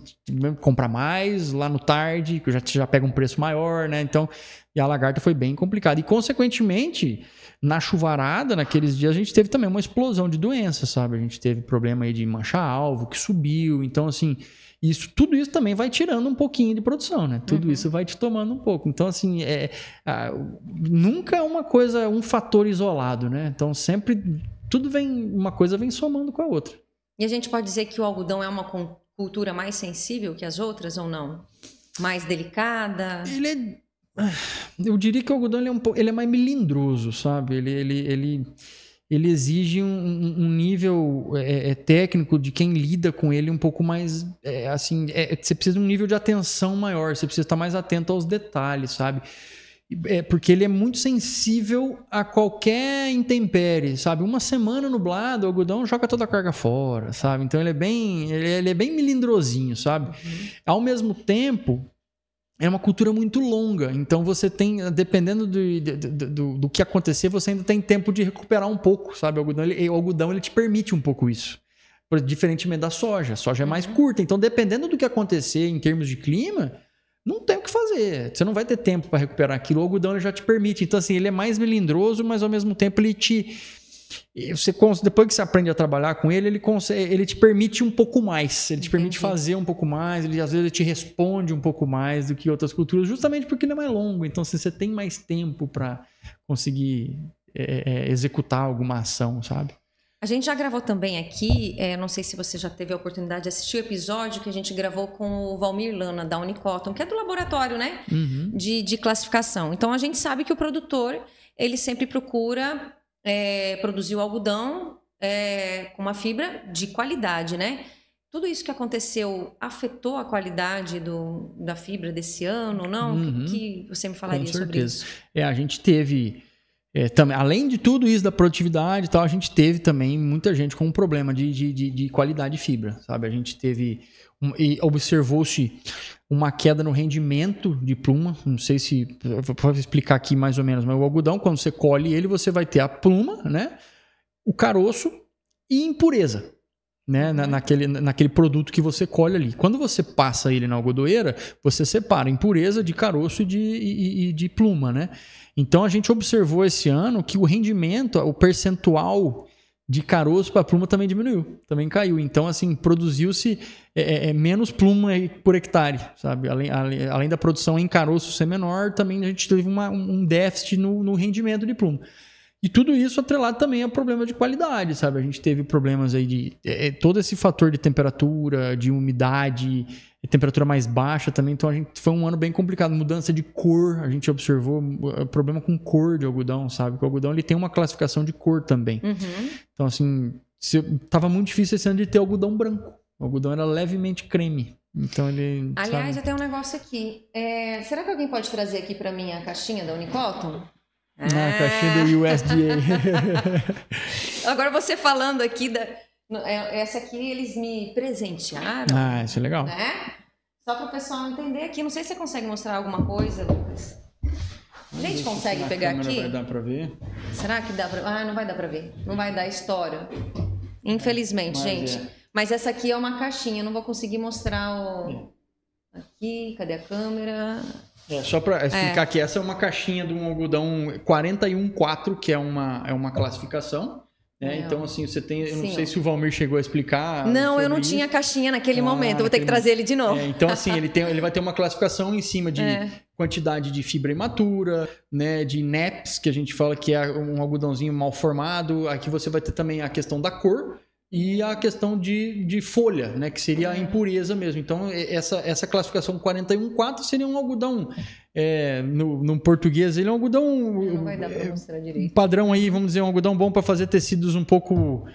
comprar mais lá no tarde, que já pega um preço maior, né? Então, e a lagarta foi bem complicada. E, consequentemente, na chuvarada, naqueles dias, a gente teve também uma explosão de doenças, sabe? A gente teve problema aí de mancha-alvo, que subiu. Então, assim... Tudo isso também vai tirando um pouquinho de produção, né? Tudo isso vai te tomando um pouco. Então, assim, nunca é uma coisa, um fator isolado, né? Então, sempre, uma coisa vem somando com a outra. E a gente pode dizer que o algodão é uma cultura mais sensível que as outras ou não? mais delicada? Eu diria que o algodão ele é mais melindroso, sabe? Ele exige um nível técnico de quem lida com ele um pouco mais, assim, você precisa de um nível de atenção maior, você precisa estar mais atento aos detalhes, sabe? Porque ele é muito sensível a qualquer intempérie, sabe? Uma semana nublado, o algodão joga toda a carga fora, sabe? Então ele é bem melindrosinho, sabe? Ao mesmo tempo, é uma cultura muito longa, então você tem, dependendo do que acontecer, você ainda tem tempo de recuperar um pouco, sabe? O algodão ele te permite um pouco isso, diferentemente da soja. A soja é mais curta, então dependendo do que acontecer em termos de clima, não tem o que fazer. Você não vai ter tempo para recuperar aquilo. O algodão ele já te permite. Então, assim, ele é mais melindroso, mas ao mesmo tempo ele te... depois que você aprende a trabalhar com ele, ele te permite um pouco mais. Ele te permite fazer um pouco mais. Às vezes ele te responde um pouco mais do que outras culturas, justamente porque ele é mais longo. Então, assim, você tem mais tempo para conseguir executar alguma ação, sabe? A gente já gravou também aqui, não sei se você já teve a oportunidade de assistir o episódio que a gente gravou com o Valmir Lana, da Unicotton, que é do laboratório, né? De classificação. Então, a gente sabe que o produtor, ele sempre procura produzir o algodão com uma fibra de qualidade, né? Tudo isso que aconteceu afetou a qualidade da fibra desse ano, não? O que você me falaria sobre isso? A gente teve... também, além de tudo isso da produtividade e tal, a gente teve também muita gente com um problema de qualidade de fibra, sabe? A gente teve e observou-se uma queda no rendimento de pluma. Não sei se eu vou explicar aqui mais ou menos, mas o algodão, quando você colhe ele, você vai ter a pluma, né? O caroço e impureza, né? Naquele produto que você colhe ali. Quando você passa ele na algodoeira, você separa impureza de caroço e de pluma, né? Então, a gente observou esse ano que o rendimento, o percentual de caroço para pluma também diminuiu, também caiu. Então, assim, produziu-se menos pluma por hectare, sabe? Além da produção em caroço ser menor, também a gente teve um déficit no rendimento de pluma. E tudo isso atrelado também a problema de qualidade, sabe? A gente teve problemas aí de... todo esse fator de temperatura, de umidade, temperatura mais baixa também. Então, foi um ano bem complicado. Mudança de cor, a gente observou problema com cor de algodão, sabe? Porque o algodão ele tem uma classificação de cor também. Então, assim, tava muito difícil esse ano de ter algodão branco. O algodão era levemente creme. Então, ele... Aliás, eu tenho um negócio aqui. Será que alguém pode trazer aqui para mim a caixinha da Unicotton? Na caixinha do USDA. Agora você falando aqui essa aqui eles me presentearam. Isso é legal. Né? Só para o pessoal entender aqui. Não sei se você consegue mostrar alguma coisa, Lucas. A gente consegue pegar aqui? Vai dar para ver? Será que dá para... não vai dar para ver. Não vai dar história. Infelizmente, gente. Mas essa aqui é uma caixinha. Eu não vou conseguir mostrar aqui. Cadê a câmera? Só para explicar aqui, essa é uma caixinha de um algodão 41.4, que é uma classificação. Né? Então, assim, você tem... Eu não sei se o Valmir chegou a explicar. Não, eu não tinha caixinha naquele momento. Eu vou ter que trazer ele de novo. Então, assim, ele vai ter uma classificação em cima de quantidade de fibra imatura, né? De NEPs, que a gente fala que é um algodãozinho mal formado. Aqui você vai ter também a questão da cor e a questão de folha, né? Que seria a impureza mesmo. Então, essa classificação 41.4 seria um algodão... no português, ele é um algodão... Não vai dar para mostrar direito. Padrão aí, vamos dizer, um algodão bom para fazer tecidos um pouco...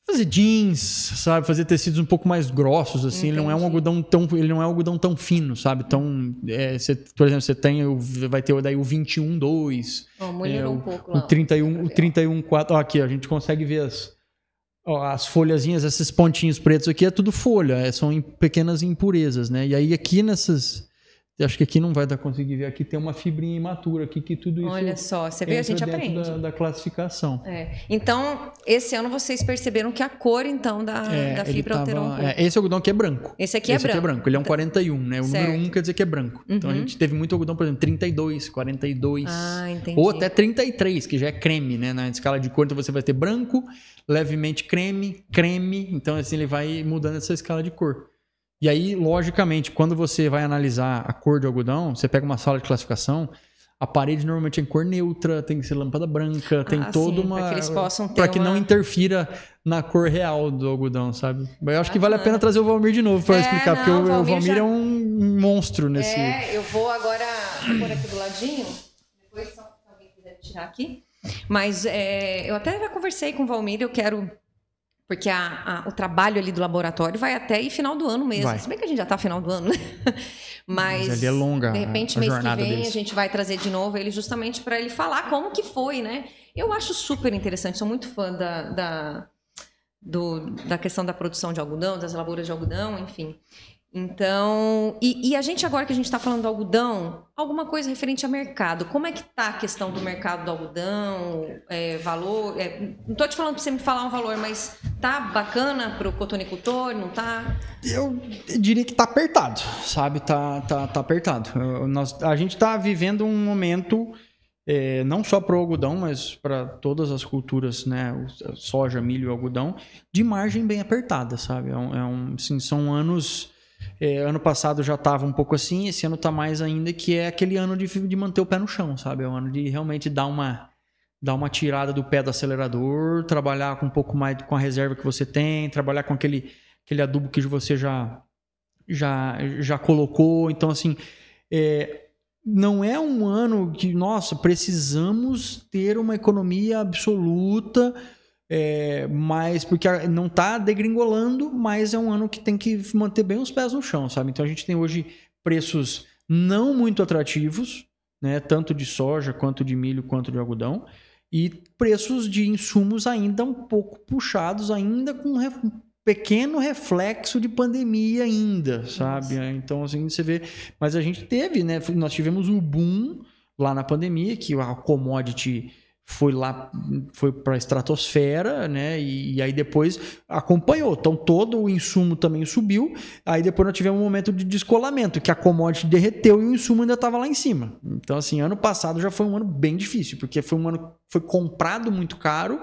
Fazer jeans, sabe? Fazer tecidos um pouco mais grossos, assim. Ele não é um algodão tão fino, sabe? Então, por exemplo, vai ter daí o 21.2. Melhorou um pouco lá. O 31.4. Aqui, a gente consegue ver as folhazinhas, esses pontinhos pretos aqui, é tudo folha. São pequenas impurezas, né? E aí aqui acho que aqui não vai dar conseguir ver. Aqui tem uma fibrinha imatura aqui, que tudo isso... Olha só, você vê, a gente aprende. Da classificação. Então, esse ano vocês perceberam que a cor, então, da fibra alterou um pouco. Esse algodão aqui é branco. Esse aqui é branco. Ele é um 41, né? O número 1 quer dizer que é branco. Então, a gente teve muito algodão, por exemplo, 32, 42. Entendi. Ou até 33, que já é creme, né? Na escala de cor, então você vai ter branco, levemente creme. Então, assim, ele vai mudando essa escala de cor. E aí, logicamente, quando você vai analisar a cor de algodão, você pega uma sala de classificação, a parede normalmente é em cor neutra, tem que ser lâmpada branca, tem toda uma... para que eles possam ter para que não interfira na cor real do algodão, sabe? Eu acho que vale a pena trazer o Valmir de novo para explicar, porque o Valmir é um monstro nesse... Eu vou agora pôr aqui do ladinho, depois se alguém quiser tirar aqui. Mas eu até conversei com o Valmir, eu quero... Porque o trabalho ali do laboratório vai até ir final do ano mesmo. Se bem que a gente já está final do ano, né? Mas ali é longa. De repente, mês que vem, a gente vai trazer de novo ele justamente para ele falar como que foi, né? Eu acho super interessante, sou muito fã da questão da produção de algodão, das lavouras de algodão, enfim. Então, e a gente agora que a gente está falando do algodão, alguma coisa referente a mercado. Como é que está a questão do mercado do algodão, valor? Não estou te falando para você me falar um valor, mas tá bacana para o cotonicultor, não tá? Eu diria que tá apertado, sabe? Tá apertado. A gente está vivendo um momento, não só para o algodão, mas para todas as culturas, né? Soja, milho e algodão, de margem bem apertada, sabe? Assim, são anos... ano passado já estava um pouco assim, esse ano está mais ainda, que é aquele ano de manter o pé no chão, sabe? É o ano de realmente dar uma tirada do pé do acelerador, trabalhar com um pouco mais com a reserva que você tem, trabalhar com aquele adubo que você já colocou. Então, assim, não é um ano que, nossa, precisamos ter uma economia absoluta, mas porque não está degringolando, mas é um ano que tem que manter bem os pés no chão, sabe? Então a gente tem hoje preços não muito atrativos, né? Tanto de soja, quanto de milho, quanto de algodão, e preços de insumos ainda um pouco puxados, ainda com um pequeno reflexo de pandemia ainda, sabe? Então assim, você vê, mas a gente teve, né? Nós tivemos um boom lá na pandemia, que a commodity foi para a estratosfera, né? E aí depois acompanhou. Então todo o insumo também subiu. Aí depois nós tivemos um momento de descolamento, que a commodity derreteu e o insumo ainda estava lá em cima. Então, assim, ano passado já foi um ano bem difícil, porque foi um ano que foi comprado muito caro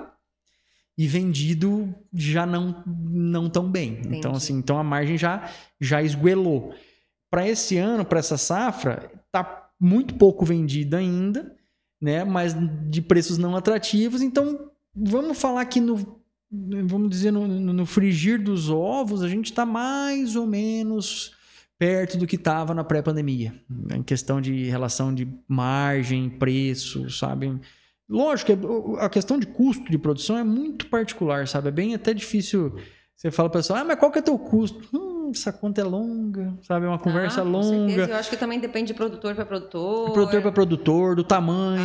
e vendido já não tão bem. Entendi. Então, assim, a margem já esguelou. Para esse ano, para essa safra, está muito pouco vendida ainda, né? Mas de preços não atrativos. Então, vamos falar que vamos dizer, no frigir dos ovos, a gente está mais ou menos perto do que estava na pré-pandemia, em questão de relação de margem, preço, sabe? Lógico, a questão de custo de produção é muito particular, sabe? É bem até difícil. Você fala para o pessoal, mas qual que é o teu custo? Essa conta é longa, sabe? É uma conversa longa. Com certeza. Eu acho que também depende de produtor para produtor. De produtor para produtor, do tamanho,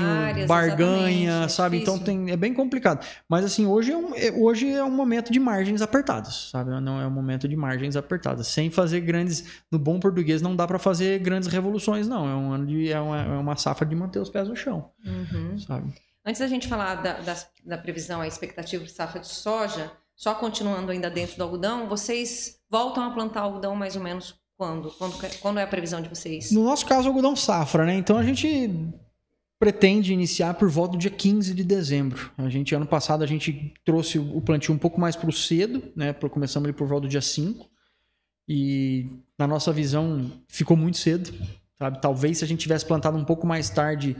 barganha, sabe? Difícil. Então é bem complicado. Mas assim, hoje é um momento de margens apertadas, sabe? Não é um momento de margens apertadas. Sem fazer grandes... No bom português, não dá para fazer grandes revoluções, não. É um ano uma safra de manter os pés no chão, sabe? Antes da gente falar da previsão, a expectativa de safra de soja, só continuando ainda dentro do algodão, vocês voltam a plantar algodão mais ou menos quando? Quando é a previsão de vocês? No nosso caso, algodão safra, né? Então a gente pretende iniciar por volta do dia 15 de dezembro. Ano passado, a gente trouxe o plantio um pouco mais para o cedo, né? Começamos ali por volta do dia 5. E na nossa visão, ficou muito cedo, sabe? Talvez se a gente tivesse plantado um pouco mais tarde,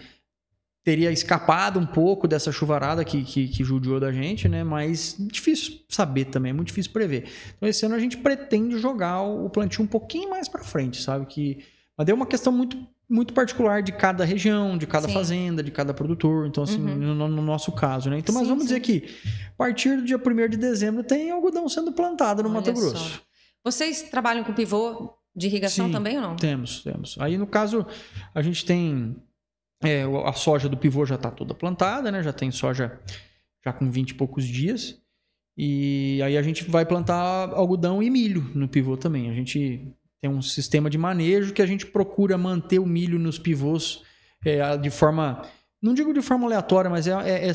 teria escapado um pouco dessa chuvarada que judiou da gente, né? Mas difícil saber também, é muito difícil prever. Então, esse ano a gente pretende jogar o plantio um pouquinho mais para frente, sabe? Mas é uma questão muito, muito particular de cada região, de cada fazenda, de cada produtor. Então, assim, no nosso caso, né? Então, mas vamos dizer que a partir do dia 1º de dezembro tem algodão sendo plantado no Mato Grosso. Vocês trabalham com pivô de irrigação também ou não? Temos. Aí, no caso, a gente tem... a soja do pivô já está toda plantada, né? Já tem soja já com 20 e poucos dias. E aí a gente vai plantar algodão e milho no pivô também. A gente tem um sistema de manejo que a gente procura manter o milho nos pivôs de forma... Não digo de forma aleatória, mas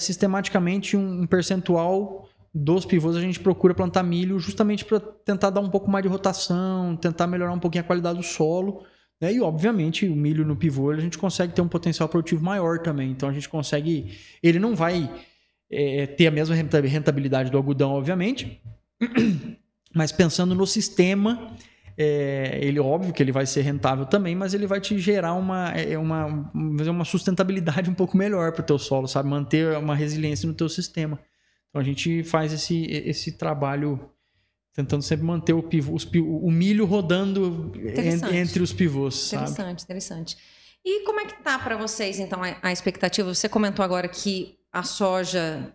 sistematicamente um percentual dos pivôs a gente procura plantar milho justamente para tentar dar um pouco mais de rotação, tentar melhorar um pouquinho a qualidade do solo. E, obviamente, o milho no pivô a gente consegue ter um potencial produtivo maior também. Então, a gente consegue... Ele não vai ter a mesma rentabilidade do algodão, obviamente, mas pensando no sistema, ele óbvio que ele vai ser rentável também, mas ele vai te gerar uma sustentabilidade um pouco melhor para o teu solo, sabe? Manter uma resiliência no teu sistema. Então a gente faz esse trabalho tentando sempre manter o milho rodando entre os pivôs, sabe? Interessante. E como é que tá para vocês, então, a expectativa? Você comentou agora que a soja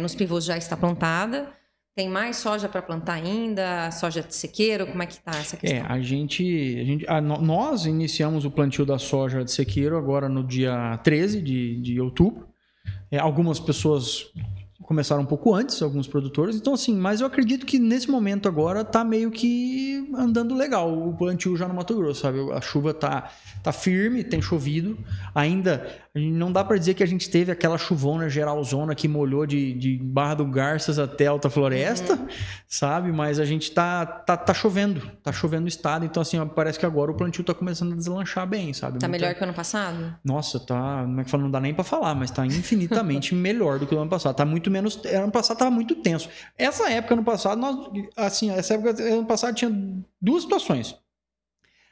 nos pivôs já está plantada. Tem mais soja para plantar ainda? A soja de sequeiro? Como é que tá essa questão? Nós iniciamos o plantio da soja de sequeiro agora no dia 13 de outubro. Algumas pessoas começaram um pouco antes, alguns produtores. Então, assim, mas eu acredito que nesse momento agora tá meio que andando legal o plantio já no Mato Grosso, sabe? A chuva tá firme, tem chovido. Ainda, não dá para dizer que a gente teve aquela chuvona geralzona que molhou de Barra do Garças até Alta Floresta, sabe? Mas a gente tá chovendo o estado. Então, assim, parece que agora o plantio tá começando a deslanchar bem, sabe? Tá melhor que o ano passado? Nossa, tá... Como é que fala? Não dá nem para falar, mas tá infinitamente melhor do que o ano passado. Tá muito menos... Ano passado tava muito tenso. Essa época, ano passado, ano passado tinha duas situações.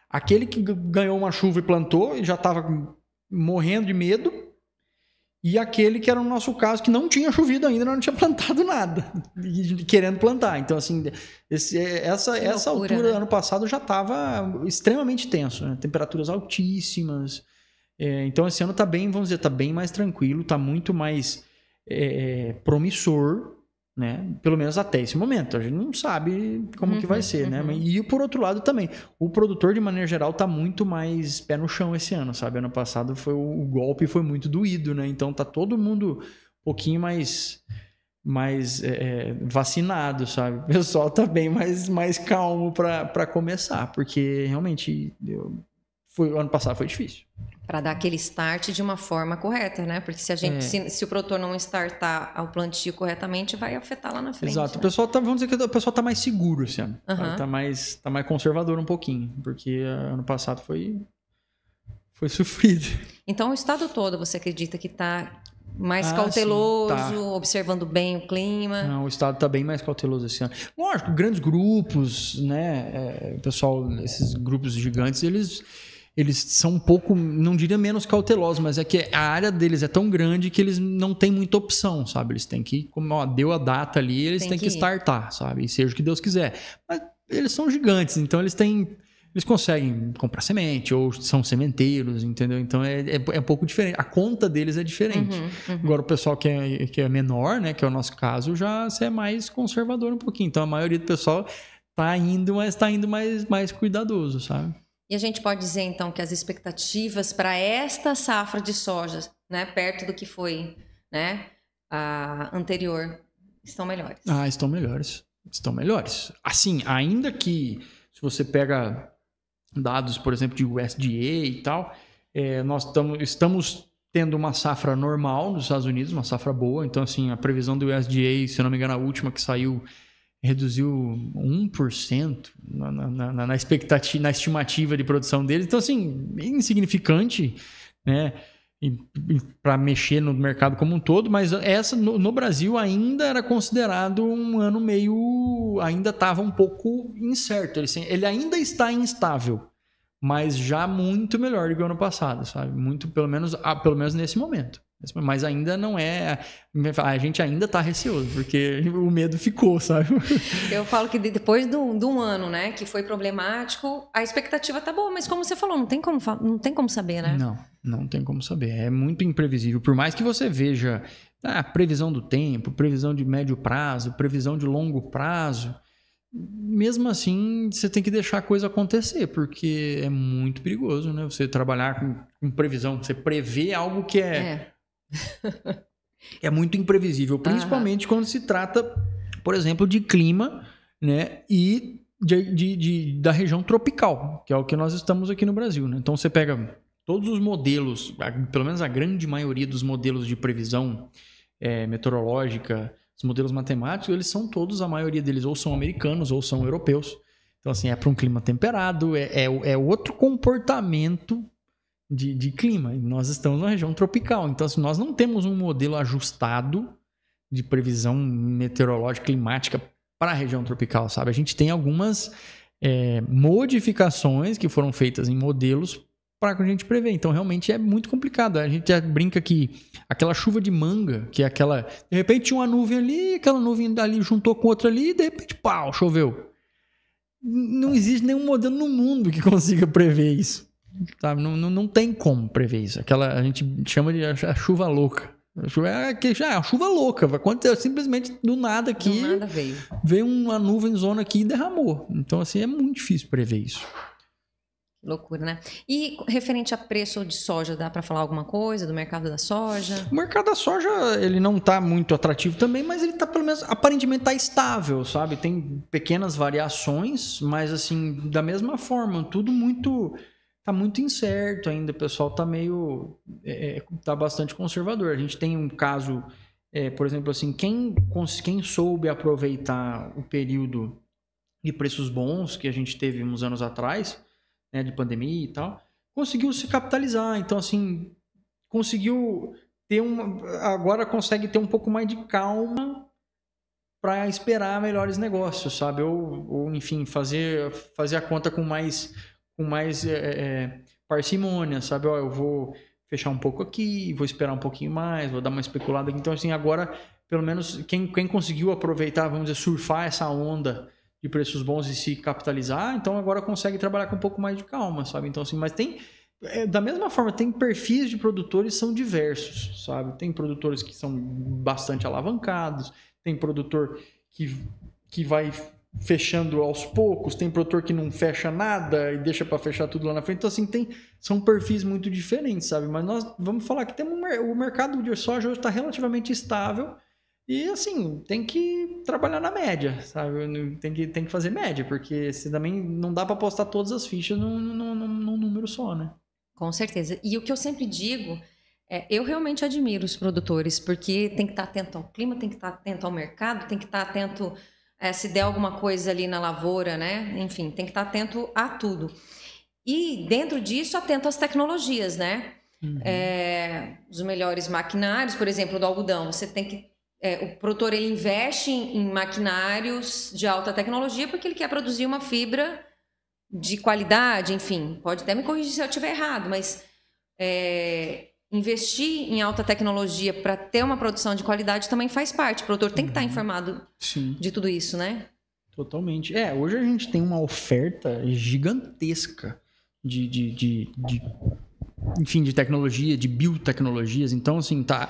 Aquele que ganhou uma chuva e plantou e já tava morrendo de medo, e aquele que era o nosso caso, que não tinha chovido ainda, não tinha plantado nada, e querendo plantar. Então, assim, essa loucura, altura, né? Ano passado já estava extremamente tenso, né? Temperaturas altíssimas. Então, esse ano tá bem, vamos dizer, tá bem mais tranquilo, tá muito mais promissor, né? Pelo menos até esse momento. A gente não sabe como que vai ser, né? E por outro lado também, o produtor de maneira geral tá muito mais pé no chão esse ano, sabe? Ano passado o golpe foi muito doído, né? Então tá todo mundo um pouquinho mais vacinado, sabe? O pessoal tá bem mais calmo para começar, porque realmente ano passado foi difícil. Para dar aquele start de uma forma correta, né? Porque se o produtor não startar ao plantio corretamente, vai afetar lá na frente. Exato. Né? O pessoal vamos dizer que o pessoal tá mais seguro esse ano. Tá mais conservador um pouquinho, porque ano passado foi sofrido. Então, o estado todo, você acredita que tá mais cauteloso, sim, tá. Observando bem o clima? Não, o estado tá bem mais cauteloso esse ano. Lógico, grandes grupos, né? Pessoal, esses grupos gigantes, eles são um pouco, não diria menos cautelosos, mas é que a área deles é tão grande que eles não têm muita opção, sabe? Eles têm que, deu a data ali, eles têm que startar, sabe? E seja o que Deus quiser. Mas eles são gigantes, então eles conseguem comprar semente, ou são sementeiros, entendeu? Então é um pouco diferente. A conta deles é diferente. Agora o pessoal que é menor, né? Que é o nosso caso, já é mais conservador um pouquinho. Então a maioria do pessoal tá indo mais cuidadoso, sabe? E a gente pode dizer, então, que as expectativas para esta safra de soja, né, perto do que foi, né, a anterior, estão melhores? Estão melhores. Estão melhores. Assim, ainda que, se você pega dados, por exemplo, de USDA e tal, nós estamos tendo uma safra normal nos Estados Unidos, uma safra boa. Então, assim, a previsão do USDA, se eu não me engano, a última que saiu, reduziu 1% na expectativa, na estimativa de produção deles. Então, assim, insignificante, né? Para mexer no mercado como um todo, mas essa no Brasil ainda era considerado um ano ainda estava um pouco incerto. Ele ainda está instável, mas já muito melhor do que o ano passado, sabe? Pelo menos nesse momento. Mas ainda não é... A gente ainda está receoso, porque o medo ficou, sabe? Eu falo que depois de um ano, né, que foi problemático, a expectativa tá boa, mas como você falou, não tem como saber, né? Não tem como saber. É muito imprevisível. Por mais que você veja previsão do tempo, previsão de médio prazo, previsão de longo prazo, mesmo assim, você tem que deixar a coisa acontecer, porque é muito perigoso, né? Você trabalhar com previsão, você prever algo que é muito imprevisível, principalmente quando se trata, por exemplo, de clima, né? E da região tropical, que é o que nós estamos aqui no Brasil, né? Então você pega todos os modelos, pelo menos a grande maioria dos modelos de previsão meteorológica, os modelos matemáticos, eles são todos, a maioria deles ou são americanos ou são europeus. Então, assim, é para um clima temperado, é outro comportamento de clima. E nós estamos numa região tropical. Então, assim, nós não temos um modelo ajustado de previsão meteorológica climática para a região tropical, sabe? A gente tem algumas modificações que foram feitas em modelos para a gente prever. Então, realmente é muito complicado. A gente já brinca que aquela chuva de manga, que é aquela... De repente tinha uma nuvem ali, aquela nuvem ali juntou com outra ali, e de repente, pau, choveu. Não existe nenhum modelo no mundo que consiga prever isso. Sabe? Não tem como prever isso. A gente chama de a chuva louca. A chuva louca. Vai acontecer simplesmente do nada aqui. Do nada veio uma nuvem zona aqui e derramou. Então, assim, é muito difícil prever isso. Loucura, né? E referente a preço de soja, dá para falar alguma coisa do mercado da soja? O mercado da soja, ele não tá muito atrativo também, mas ele tá, pelo menos, aparentemente tá estável, sabe? Tem pequenas variações, mas assim, da mesma forma, tudo tá muito incerto ainda, o pessoal tá meio, tá bastante conservador. A gente tem um caso, por exemplo, assim, quem soube aproveitar o período de preços bons que a gente teve uns anos atrás, né, de pandemia e tal, conseguiu se capitalizar. Então, assim, conseguiu ter agora consegue ter um pouco mais de calma para esperar melhores negócios, sabe? Ou enfim, fazer a conta com mais parcimônia, sabe? Ó, eu vou fechar um pouco aqui, vou esperar um pouquinho mais, vou dar uma especulada aqui. Então, assim, agora, pelo menos, quem conseguiu aproveitar, vamos dizer, surfar essa onda de preços bons e se capitalizar, então agora consegue trabalhar com um pouco mais de calma, sabe? Então, assim, mas tem, da mesma forma, tem perfis de produtores que são diversos, sabe? Tem produtores que são bastante alavancados, tem produtor que vai fechando aos poucos, tem produtor que não fecha nada e deixa para fechar tudo lá na frente. Então, assim, são perfis muito diferentes, sabe? Mas nós vamos falar que o mercado de soja hoje está relativamente estável. E, assim, tem que trabalhar na média, sabe? Tem que fazer média, porque se também não dá para apostar todas as fichas num número só, né? Com certeza. E o que eu sempre digo eu realmente admiro os produtores, porque tem que estar atento ao clima, tem que estar atento ao mercado, tem que estar atento se der alguma coisa ali na lavoura, né? Enfim, tem que estar atento a tudo. E, dentro disso, atento às tecnologias, né? Uhum. Os melhores maquinários, por exemplo, do algodão, você tem que o produtor ele investe em maquinários de alta tecnologia porque ele quer produzir uma fibra de qualidade, enfim. Pode até me corrigir se eu estiver errado, mas investir em alta tecnologia para ter uma produção de qualidade também faz parte. O produtor tem que estar informado de tudo isso, né? Totalmente. Hoje a gente tem uma oferta gigantesca enfim, de tecnologia, de biotecnologias. Então, assim, tá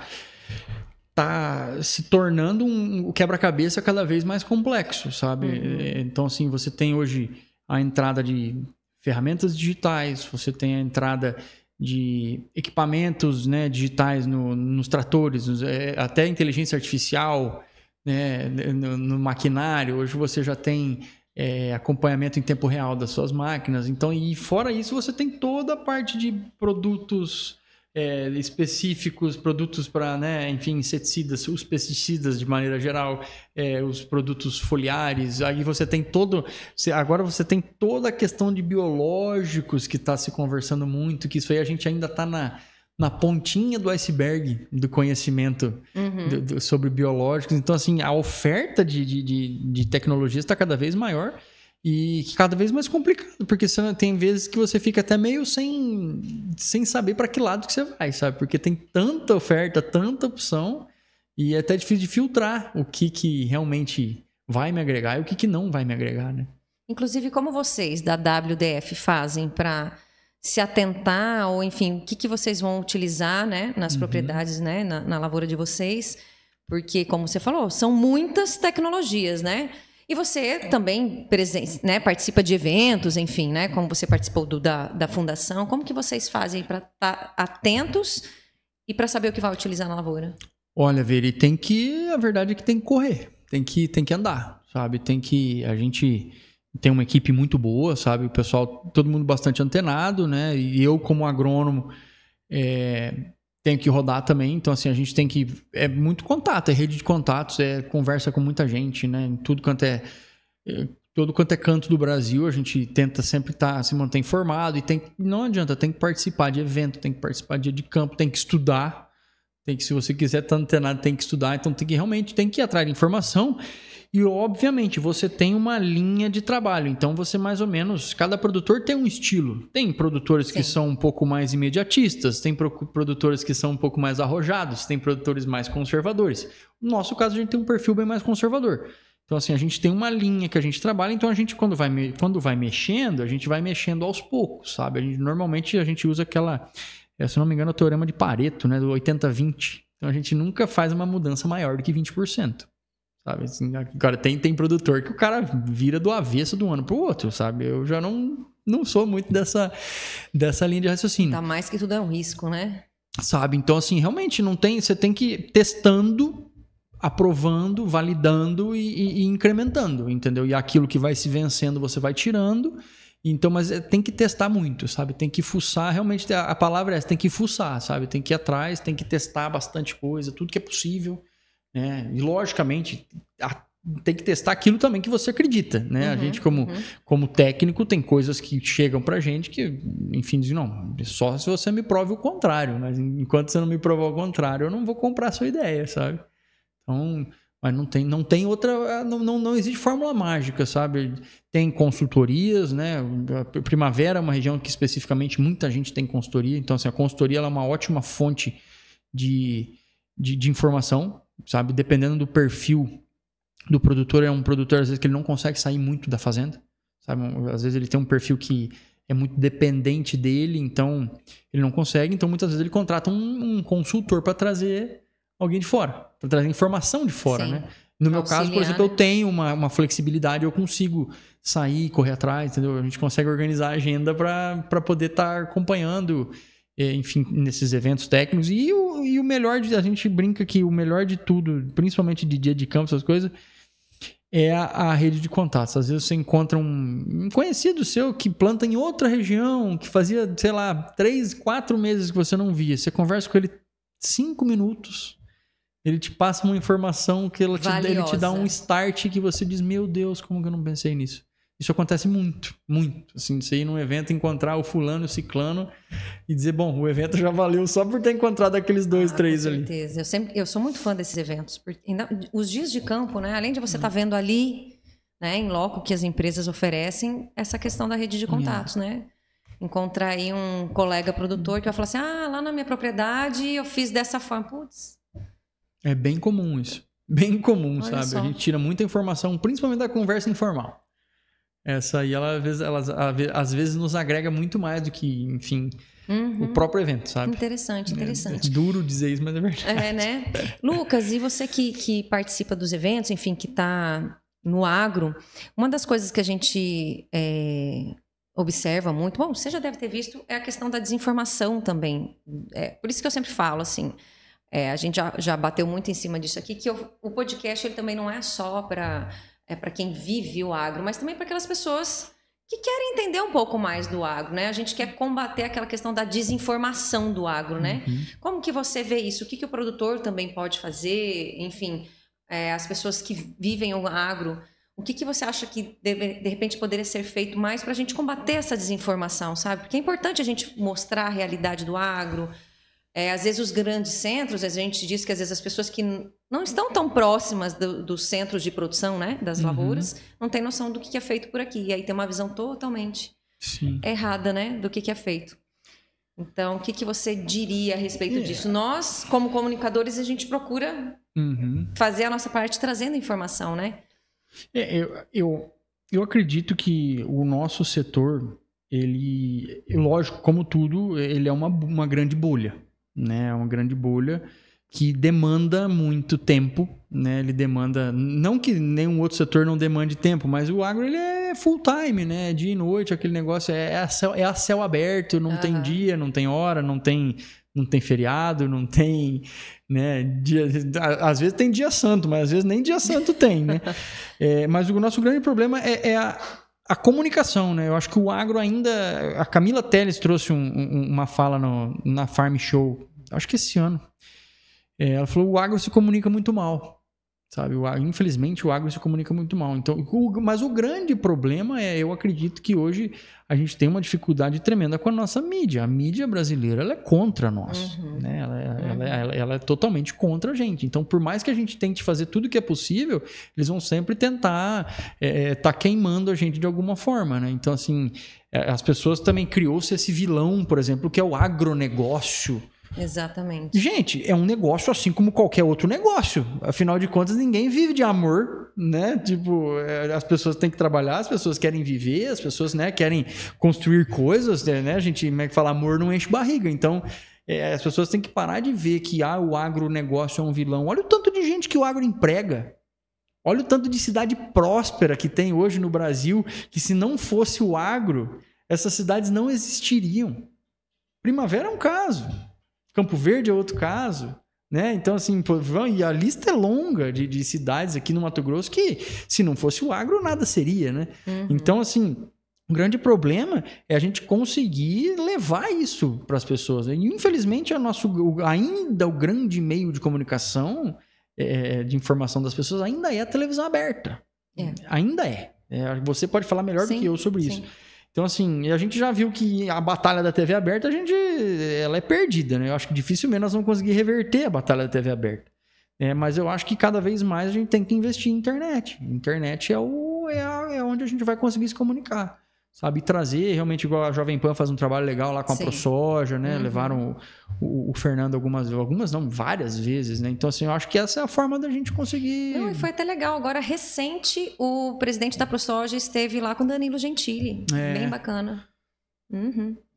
se tornando um quebra-cabeça cada vez mais complexo, sabe? Uhum. Então, assim, você tem hoje a entrada de ferramentas digitais, você tem a entrada de equipamentos, né, digitais nos tratores, até inteligência artificial, né, no maquinário. Hoje você já tem acompanhamento em tempo real das suas máquinas. Então, e fora isso, você tem toda a parte de produtos específicos, produtos para, né, enfim, inseticidas, os pesticidas de maneira geral, os produtos foliares. Aí agora você tem toda a questão de biológicos que está se conversando muito, que isso aí a gente ainda está na pontinha do iceberg do conhecimento sobre biológicos. Então, assim, a oferta de tecnologias está cada vez maior e cada vez mais complicado, porque tem vezes que você fica até meio sem saber para que lado que você vai, sabe? Porque tem tanta oferta, tanta opção, e é até difícil de filtrar o que realmente vai me agregar e o que não vai me agregar, né? Inclusive, como vocês da WDF fazem para se atentar, ou enfim, o que vocês vão utilizar, né, nas propriedades, né, na lavoura de vocês? Porque, como você falou, são muitas tecnologias, né? E você também participa de eventos, enfim, né? Como você participou da fundação, como que vocês fazem para estar atentos e para saber o que vai utilizar na lavoura? Olha, Veri, a verdade é que tem que correr, tem que andar, sabe? A gente tem uma equipe muito boa, sabe? O pessoal, todo mundo bastante antenado, né? E eu, como agrônomo, tenho que rodar também. Então, assim, a gente tem que... É muito contato, é rede de contatos, conversa com muita gente, né? Em todo quanto é canto do Brasil, a gente tenta sempre se manter informado e não adianta, tem que participar de evento, tem que participar de dia de campo, tem que estudar, Se você quiser estar antenado, tem que estudar, então realmente tem que ir atrás de informação. E, obviamente, você tem uma linha de trabalho. Então, você mais ou menos... Cada produtor tem um estilo. Tem produtores que são um pouco mais imediatistas. Tem produtores que são um pouco mais arrojados. Tem produtores mais conservadores. No nosso caso, a gente tem um perfil bem mais conservador. Então, assim, a gente tem uma linha que a gente trabalha. Então, a gente, quando vai mexendo, a gente vai mexendo aos poucos, sabe? Normalmente, a gente usa aquela... Se não me engano, é o teorema de Pareto, né? Do 80-20. Então, a gente nunca faz uma mudança maior do que 20%. Sabe? Assim, agora, tem produtor que o cara vira do avesso de um ano pro outro, sabe? Eu já não sou muito dessa linha de raciocínio. Ainda mais que tudo é um risco, né? Sabe? Então, assim, realmente não tem... Você tem que ir testando, aprovando, validando e incrementando, entendeu? E aquilo que vai se vencendo, você vai tirando. Então, mas tem que testar muito, sabe? Tem que fuçar, realmente, a palavra é essa, tem que fuçar, sabe? Tem que ir atrás, tem que testar bastante coisa, tudo que é possível. Né? E logicamente tem que testar aquilo também que você acredita, né? A gente como técnico tem coisas que chegam pra gente que, enfim, dizem, não, só se você me prove o contrário, mas enquanto você não me provar o contrário, eu não vou comprar a sua ideia, sabe? Então, mas não tem outra, não existe fórmula mágica, sabe? Tem consultorias, né? A Primavera é uma região que especificamente muita gente tem consultoria, então assim, a consultoria ela é uma ótima fonte de informação, sabe? Dependendo do perfil do produtor, é um produtor, às vezes, que ele não consegue sair muito da fazenda, sabe? Às vezes ele tem um perfil que é muito dependente dele, então ele não consegue, então muitas vezes ele contrata um consultor para trazer alguém de fora, para trazer informação de fora, né? No meu caso, por exemplo, eu tenho uma flexibilidade, eu consigo sair, correr atrás, entendeu? A gente consegue organizar a agenda para poder estar acompanhando, enfim, nesses eventos técnicos. E o melhor, a gente brinca que o melhor de tudo, principalmente de dia de campo, essas coisas, é a rede de contatos. Às vezes você encontra um conhecido seu que planta em outra região, que fazia, sei lá, 3, 4 meses que você não via. Você conversa com ele 5 minutos, ele te passa uma informação que ele te dá um start que você diz, meu Deus, como que eu não pensei nisso? Isso acontece muito, muito. Assim, você ir num evento, encontrar o fulano, o ciclano e dizer, bom, o evento já valeu só por ter encontrado aqueles 2, 3 ali. Com certeza. Eu sou muito fã desses eventos. Os dias de campo, né? Além de você estar vendo ali, né, em loco que as empresas oferecem, essa questão da rede de contatos, né? Encontrar aí um colega produtor que vai falar assim, lá na minha propriedade eu fiz dessa forma. Putz. É bem comum isso. Bem comum, Olha sabe? só. A gente tira muita informação, principalmente da conversa informal. Essa aí, ela às vezes nos agrega muito mais do que, enfim, o próprio evento, sabe? Interessante. É duro dizer isso, mas é verdade. É, né? Lucas, e você que participa dos eventos, enfim, que está no agro, uma das coisas que a gente observa muito, bom, você já deve ter visto, é a questão da desinformação também. Por isso que eu sempre falo, assim, a gente já bateu muito em cima disso aqui, que o podcast ele também não é só para quem vive o agro, mas também para aquelas pessoas que querem entender um pouco mais do agro, né? A gente quer combater aquela questão da desinformação do agro, né? Como que você vê isso? O que o produtor também pode fazer? Enfim, as pessoas que vivem o agro, o que você acha que de repente poderia ser feito mais para a gente combater essa desinformação, sabe? Porque é importante a gente mostrar a realidade do agro. Às vezes os grandes centros, a gente diz que às vezes as pessoas que não estão tão próximas dos centros de produção, né, das lavouras, não têm noção do que é feito por aqui. E aí tem uma visão totalmente errada, né, do que é feito. Então, o que você diria a respeito disso? Nós, como comunicadores, a gente procura fazer a nossa parte trazendo informação, né? Eu acredito que o nosso setor, ele, lógico, como tudo, ele é uma grande bolha. Né, uma grande bolha que demanda muito tempo, né? Ele demanda, não que nenhum outro setor não demande tempo, mas o agro ele é full time, né? Dia e noite, aquele negócio é a céu aberto, não tem dia, não tem hora, não tem feriado, não tem, né? Dia, às vezes tem dia santo, mas às vezes nem dia santo tem, né? Mas o nosso grande problema é a comunicação, né? Eu acho que o agro ainda... A Camila Telles trouxe uma fala na Farm Show, acho que esse ano. Ela falou que o agro se comunica muito mal, sabe? Infelizmente, o agro se comunica muito mal. Então, mas o grande problema eu acredito que hoje a gente tem uma dificuldade tremenda com a nossa mídia. A mídia brasileira, ela é contra nós, né? Ela é totalmente contra a gente. Então, por mais que a gente tente fazer tudo que é possível, eles vão sempre tentar tá queimando a gente de alguma forma, né? Então, assim, as pessoas também criou-se esse vilão, por exemplo, que é o agronegócio. Exatamente. Gente, é um negócio assim como qualquer outro negócio. Afinal de contas, ninguém vive de amor, né? Tipo, as pessoas têm que trabalhar, as pessoas querem viver, as pessoas, né, querem construir coisas, né? A gente, como é que fala, amor não enche barriga. Então, as pessoas têm que parar de ver que o agronegócio é um vilão. Olha o tanto de gente que o agro emprega. Olha o tanto de cidade próspera que tem hoje no Brasil, que se não fosse o agro, essas cidades não existiriam. Primavera é um caso. Campo Verde é outro caso, né? Então, assim, e a lista é longa de cidades aqui no Mato Grosso que, se não fosse o agro, nada seria, né? Então, assim, o grande problema é a gente conseguir levar isso para as pessoas. E, infelizmente, ainda o grande meio de comunicação, de informação das pessoas, ainda é a televisão aberta. Ainda é. Você pode falar melhor do que eu sobre isso. Então, assim, a gente já viu que a batalha da TV aberta, ela é perdida, né? Eu acho que dificilmente nós vamos conseguir reverter a batalha da TV aberta. Mas eu acho que cada vez mais a gente tem que investir em internet. Internet é onde a gente vai conseguir se comunicar, sabe? E trazer, realmente, igual a Jovem Pan faz um trabalho legal lá com a ProSoja, né? Levaram o Fernando algumas não, várias vezes, né? Então, assim, eu acho que essa é a forma da gente conseguir... Não, e foi até legal. Agora, recente, o presidente da ProSoja esteve lá com Danilo Gentili. Bem bacana.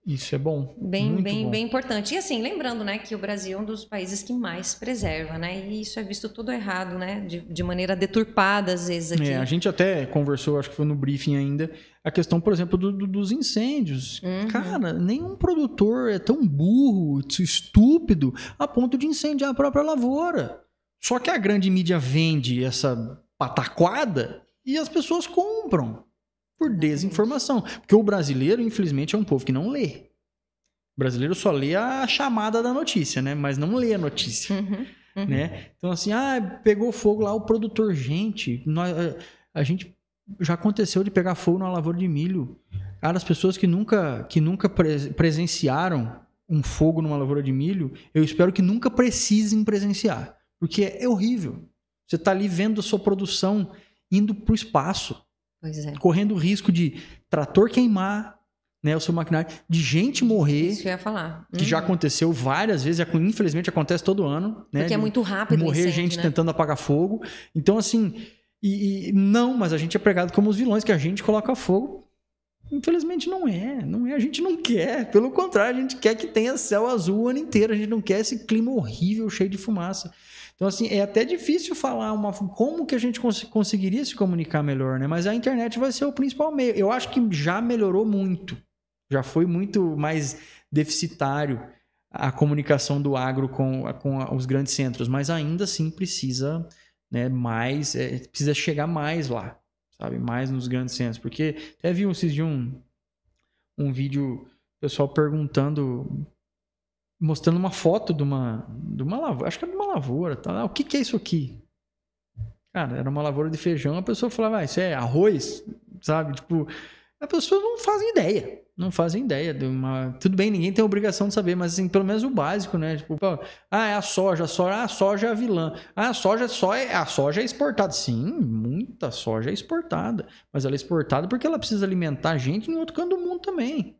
Isso é bom. Bem importante. E assim, lembrando, né, que o Brasil é um dos países que mais preserva, né? E isso é visto tudo errado, né? De maneira deturpada, às vezes, aqui. A gente até conversou, acho que foi no briefing ainda, a questão, por exemplo, dos incêndios. Cara, nenhum produtor é tão burro, estúpido, a ponto de incendiar a própria lavoura. Só que a grande mídia vende essa pataquada e as pessoas compram. Por desinformação. Porque o brasileiro, infelizmente, é um povo que não lê. O brasileiro só lê a chamada da notícia, né? Mas não lê a notícia. Né? Então, assim, pegou fogo lá o produtor. Gente, a gente já aconteceu de pegar fogo numa lavoura de milho. Cara, as pessoas que nunca presenciaram um fogo numa lavoura de milho, eu espero que nunca precisem presenciar. Porque é horrível. Você está ali vendo a sua produção indo para o espaço. Correndo o risco de trator queimar, né, o seu maquinário, de gente morrer. Isso que eu ia falar. Que já aconteceu várias vezes, infelizmente acontece todo ano. Né, porque é muito rápido morrer incêndio, gente né? tentando apagar fogo. Então, assim, não, mas a gente é pregado como os vilões, que a gente coloca fogo. Infelizmente não é, a gente não quer. Pelo contrário, a gente quer que tenha céu azul o ano inteiro. A gente não quer esse clima horrível, cheio de fumaça. Então, assim, é até difícil falar como que a gente conseguiria se comunicar melhor, né? Mas a internet vai ser o principal meio. Eu acho que já melhorou muito. Já foi muito mais deficitário a comunicação do agro com os grandes centros. Mas ainda assim precisa, né, precisa chegar mais lá, sabe? Mais nos grandes centros. Porque até vi esses dias um vídeo, pessoal perguntando... mostrando uma foto de uma lavoura, acho que era de uma lavoura, tá? O que é isso aqui? Cara, era uma lavoura de feijão, a pessoa falava, isso é arroz, sabe? Tipo, as pessoas não fazem ideia tudo bem, ninguém tem a obrigação de saber, mas assim, pelo menos o básico, né? Tipo, é a soja é a vilã. A soja é exportada. Sim, muita soja é exportada, mas ela é exportada porque ela precisa alimentar a gente em outro canto do mundo também.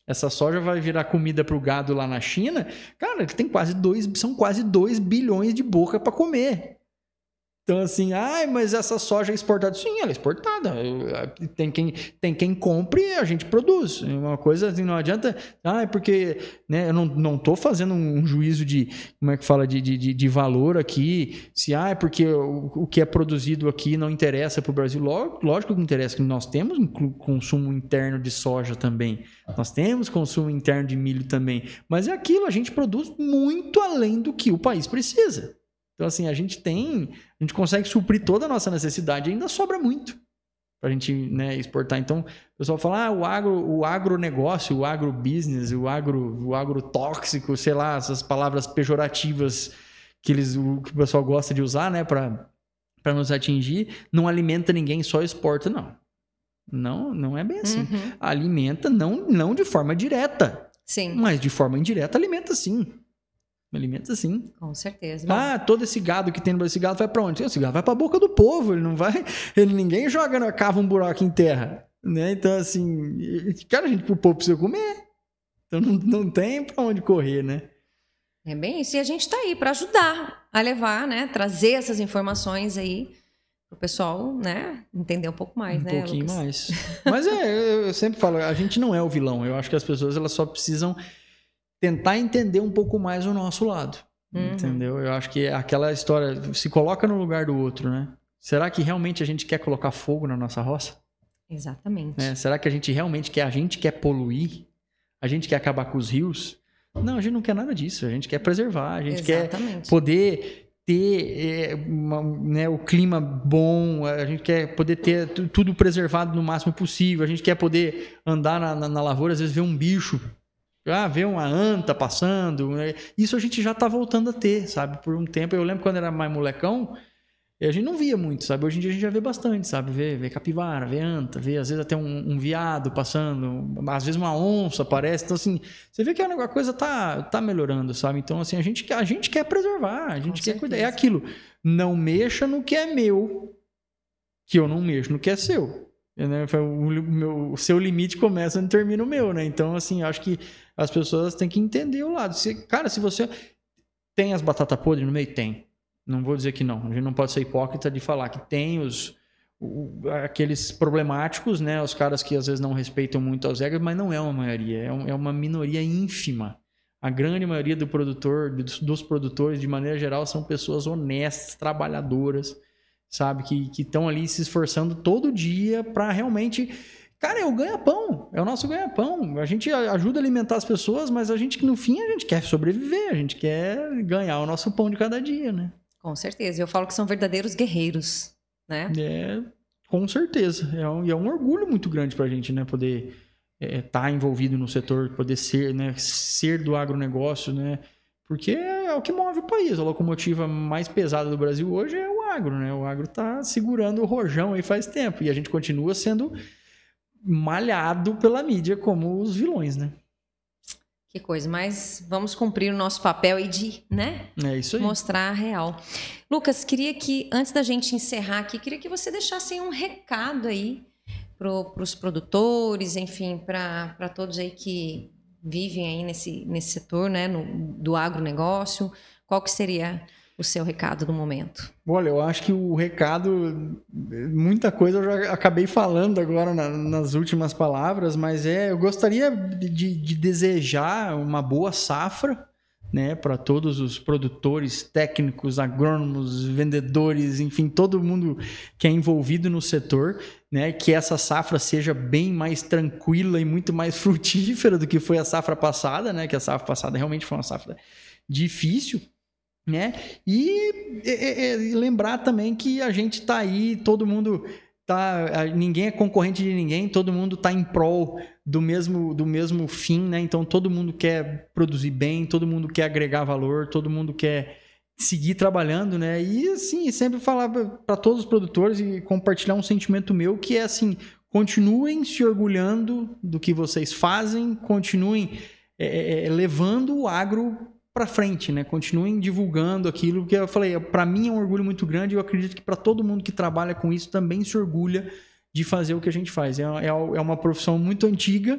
Essa soja vai virar comida para o gado lá na China. Cara, são quase 2 bilhões de boca para comer. Então, assim, mas essa soja é exportada. Sim, ela é exportada. Tem quem compre e a gente produz. Uma coisa assim, não adianta... porque né, eu não estou fazendo um juízo de... Como é que fala? De valor aqui. Porque o que é produzido aqui não interessa para o Brasil. Lógico que interessa, que nós temos consumo interno de soja também. Nós temos consumo interno de milho também. Mas é aquilo, a gente produz muito além do que o país precisa. Então, assim, a gente consegue suprir toda a nossa necessidade e ainda sobra muito para a gente, né, exportar. Então, o pessoal fala, o agronegócio, o agrobusiness, o agrotóxico, sei lá, essas palavras pejorativas que o pessoal gosta de usar, né, para nos atingir, não alimenta ninguém, só exporta, não. Não é bem assim. Alimenta, não de forma direta. Sim. Mas de forma indireta alimenta, sim. Me alimenta sim. Com certeza. Todo esse gado que tem no Brasil, esse gado vai pra onde? Esse gado vai pra boca do povo, ele não vai... ninguém cava um buraco em terra, né? Então, assim, cara, o povo precisa comer. Então, não tem pra onde correr, né? É bem isso. E a gente tá aí pra ajudar a levar, né? Trazer essas informações aí pro pessoal, né? Entender um pouco mais, né, Um pouquinho Lucas? mais. Mas eu sempre falo, a gente não é o vilão. Eu acho que as pessoas, elas só precisam tentar entender um pouco mais o nosso lado. Entendeu? Eu acho que aquela história se coloca no lugar do outro, né? Será que realmente a gente quer colocar fogo na nossa roça? Exatamente. Será que a gente realmente quer poluir? A gente quer acabar com os rios? Não, a gente não quer nada disso. A gente quer preservar, a gente quer poder ter o clima bom, a gente quer poder ter tudo preservado no máximo possível, a gente quer poder andar na lavoura, às vezes ver um bicho, ver uma anta passando, né? Isso a gente já tá voltando a ter, sabe? Por um tempo, eu lembro quando era mais molecão, a gente não via muito, sabe? Hoje em dia a gente já vê bastante, sabe? Vê capivara, vê anta, vê às vezes até um veado passando, às vezes uma onça aparece. Então, assim, você vê que a coisa tá melhorando, sabe? Então, assim, a gente quer preservar, a gente quer cuidar. É aquilo, não mexa no que é meu, que eu não mexo no que é seu. Né? O seu limite começa e não termina o meu, né? Então, assim, acho que as pessoas têm que entender o lado. Cara, se você tem as batatas podres no meio, tem. Não vou dizer que não. A gente não pode ser hipócrita de falar que tem aqueles problemáticos, né? Os caras que às vezes não respeitam muito as regras, mas não é uma maioria. É uma minoria ínfima. A grande maioria dos produtores, de maneira geral, são pessoas honestas, trabalhadoras, sabe? Que estão ali se esforçando todo dia para realmente... Cara, é o ganha-pão. É o nosso ganha-pão. A gente ajuda a alimentar as pessoas, mas no fim, a gente quer sobreviver. A gente quer ganhar o nosso pão de cada dia, né? Com certeza. Eu falo que são verdadeiros guerreiros, né? Com certeza. É um orgulho muito grande pra gente, né? Poder estar envolvido no setor, poder ser, né? Ser do agronegócio, né? Porque é o que move o país. A locomotiva mais pesada do Brasil hoje é o agro, né? O agro tá segurando o rojão aí faz tempo. E a gente continua sendo malhado pela mídia como os vilões, né? Que coisa, mas vamos cumprir o nosso papel aí de, né? É isso aí. Mostrar a real. Lucas, queria que, antes da gente encerrar aqui, queria que você deixasse um recado aí para os produtores, enfim, para todos aí que vivem aí nesse setor, né, do agronegócio. Qual que seria o seu recado do momento? Olha, eu acho que o recado, muita coisa eu já acabei falando agora nas últimas palavras, mas eu gostaria de desejar uma boa safra, né, para todos os produtores, técnicos, agrônomos, vendedores, enfim, todo mundo que é envolvido no setor, né, que essa safra seja bem mais tranquila e muito mais frutífera do que foi a safra passada, né, que a safra passada realmente foi uma safra difícil, né? E lembrar também que a gente está aí, todo mundo ninguém é concorrente de ninguém, todo mundo está em prol do mesmo fim, né? Então todo mundo quer produzir bem, todo mundo quer agregar valor, todo mundo quer seguir trabalhando, né? E assim, sempre falar para todos os produtores e compartilhar um sentimento meu que é assim, continuem se orgulhando do que vocês fazem, continuem levando o agro para frente, né? Continuem divulgando aquilo que eu falei. Para mim é um orgulho muito grande e eu acredito que para todo mundo que trabalha com isso também se orgulha de fazer o que a gente faz. É uma profissão muito antiga,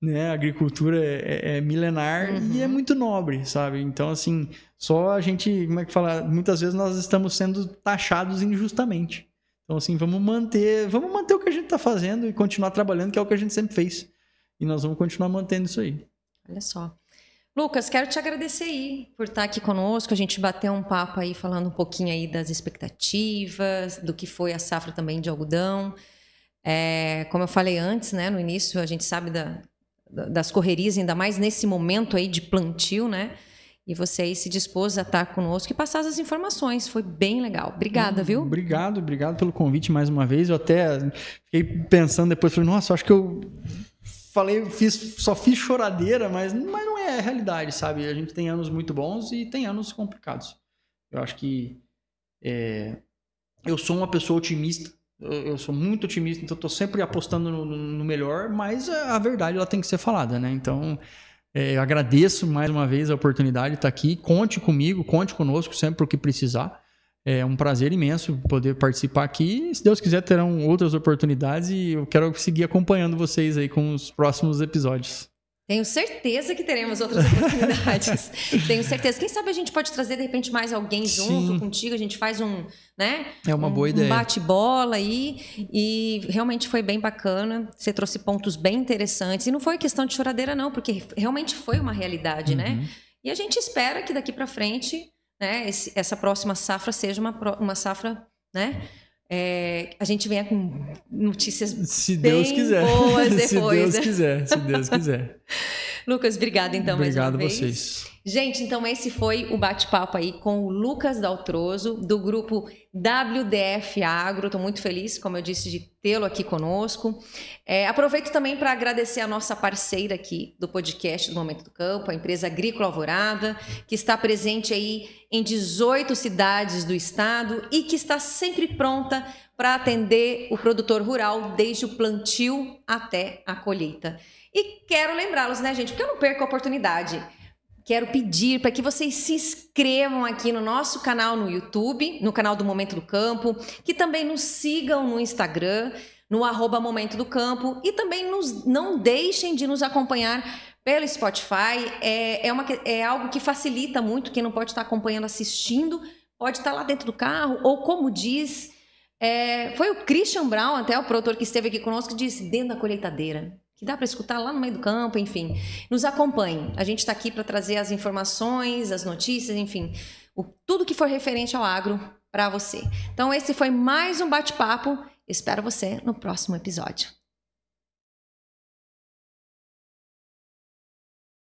né? A agricultura é milenar e é muito nobre, sabe? Então, assim, só a gente, como é que fala? Muitas vezes nós estamos sendo taxados injustamente. Então, assim, vamos manter o que a gente está fazendo e continuar trabalhando, que é o que a gente sempre fez. E nós vamos continuar mantendo isso aí. Olha só. Lucas, quero te agradecer aí por estar aqui conosco, a gente bateu um papo aí falando um pouquinho aí das expectativas, do que foi a safra também de algodão. Como eu falei antes, né, no início, a gente sabe das correrias, ainda mais nesse momento aí de plantio, né? E você aí se dispôs a estar conosco e passar as informações, foi bem legal. Obrigada, viu? Obrigado pelo convite mais uma vez. Eu até fiquei pensando depois, falei, nossa, acho que eu só fiz choradeira, mas não é a realidade, sabe? A gente tem anos muito bons e tem anos complicados. Eu acho que eu sou uma pessoa otimista, eu sou muito otimista, então estou sempre apostando no melhor, mas a verdade ela tem que ser falada, né? Então, Eu agradeço mais uma vez a oportunidade de estar aqui. Conte comigo, conte conosco sempre o que precisar. É um prazer imenso poder participar aqui. Se Deus quiser, terão outras oportunidades e eu quero seguir acompanhando vocês aí com os próximos episódios. Tenho certeza que teremos outras oportunidades. Tenho certeza. Quem sabe a gente pode trazer, de repente, mais alguém junto contigo. A gente faz boa ideia. Um bate-bola aí. E realmente foi bem bacana. Você trouxe pontos bem interessantes. E não foi questão de choradeira, não, porque realmente foi uma realidade, né? E a gente espera que daqui para frente, né, essa próxima safra seja uma safra, né? A gente venha com notícias Deus quiser. Boas depois. Se Deus quiser. Lucas, obrigado então Obrigado mais uma vez. Obrigado a vocês. Gente, então esse foi o bate-papo aí com o Lucas Daltroso, do grupo WDF Agro. Estou muito feliz, como eu disse, de tê-lo aqui conosco. Aproveito também para agradecer a nossa parceira aqui do podcast do Momento do Campo, a empresa Agrícola Alvorada, que está presente aí em 18 cidades do estado e que está sempre pronta para atender o produtor rural desde o plantio até a colheita. E quero lembrá-los, né, gente, porque eu não perco a oportunidade. Quero pedir para que vocês se inscrevam aqui no nosso canal no YouTube, no canal do Momento do Campo, que também nos sigam no Instagram, no @Momento do Campo, e também não deixem de nos acompanhar pelo Spotify. É algo que facilita muito, quem não pode estar acompanhando, assistindo, pode estar lá dentro do carro, ou como diz, foi o Christian Brown, até o produtor que esteve aqui conosco, que disse, dentro da colheitadeira. Que dá para escutar lá no meio do campo, enfim. Nos acompanhem. A gente está aqui para trazer as informações, as notícias, enfim, tudo que for referente ao agro para você. Então, esse foi mais um bate-papo. Espero você no próximo episódio.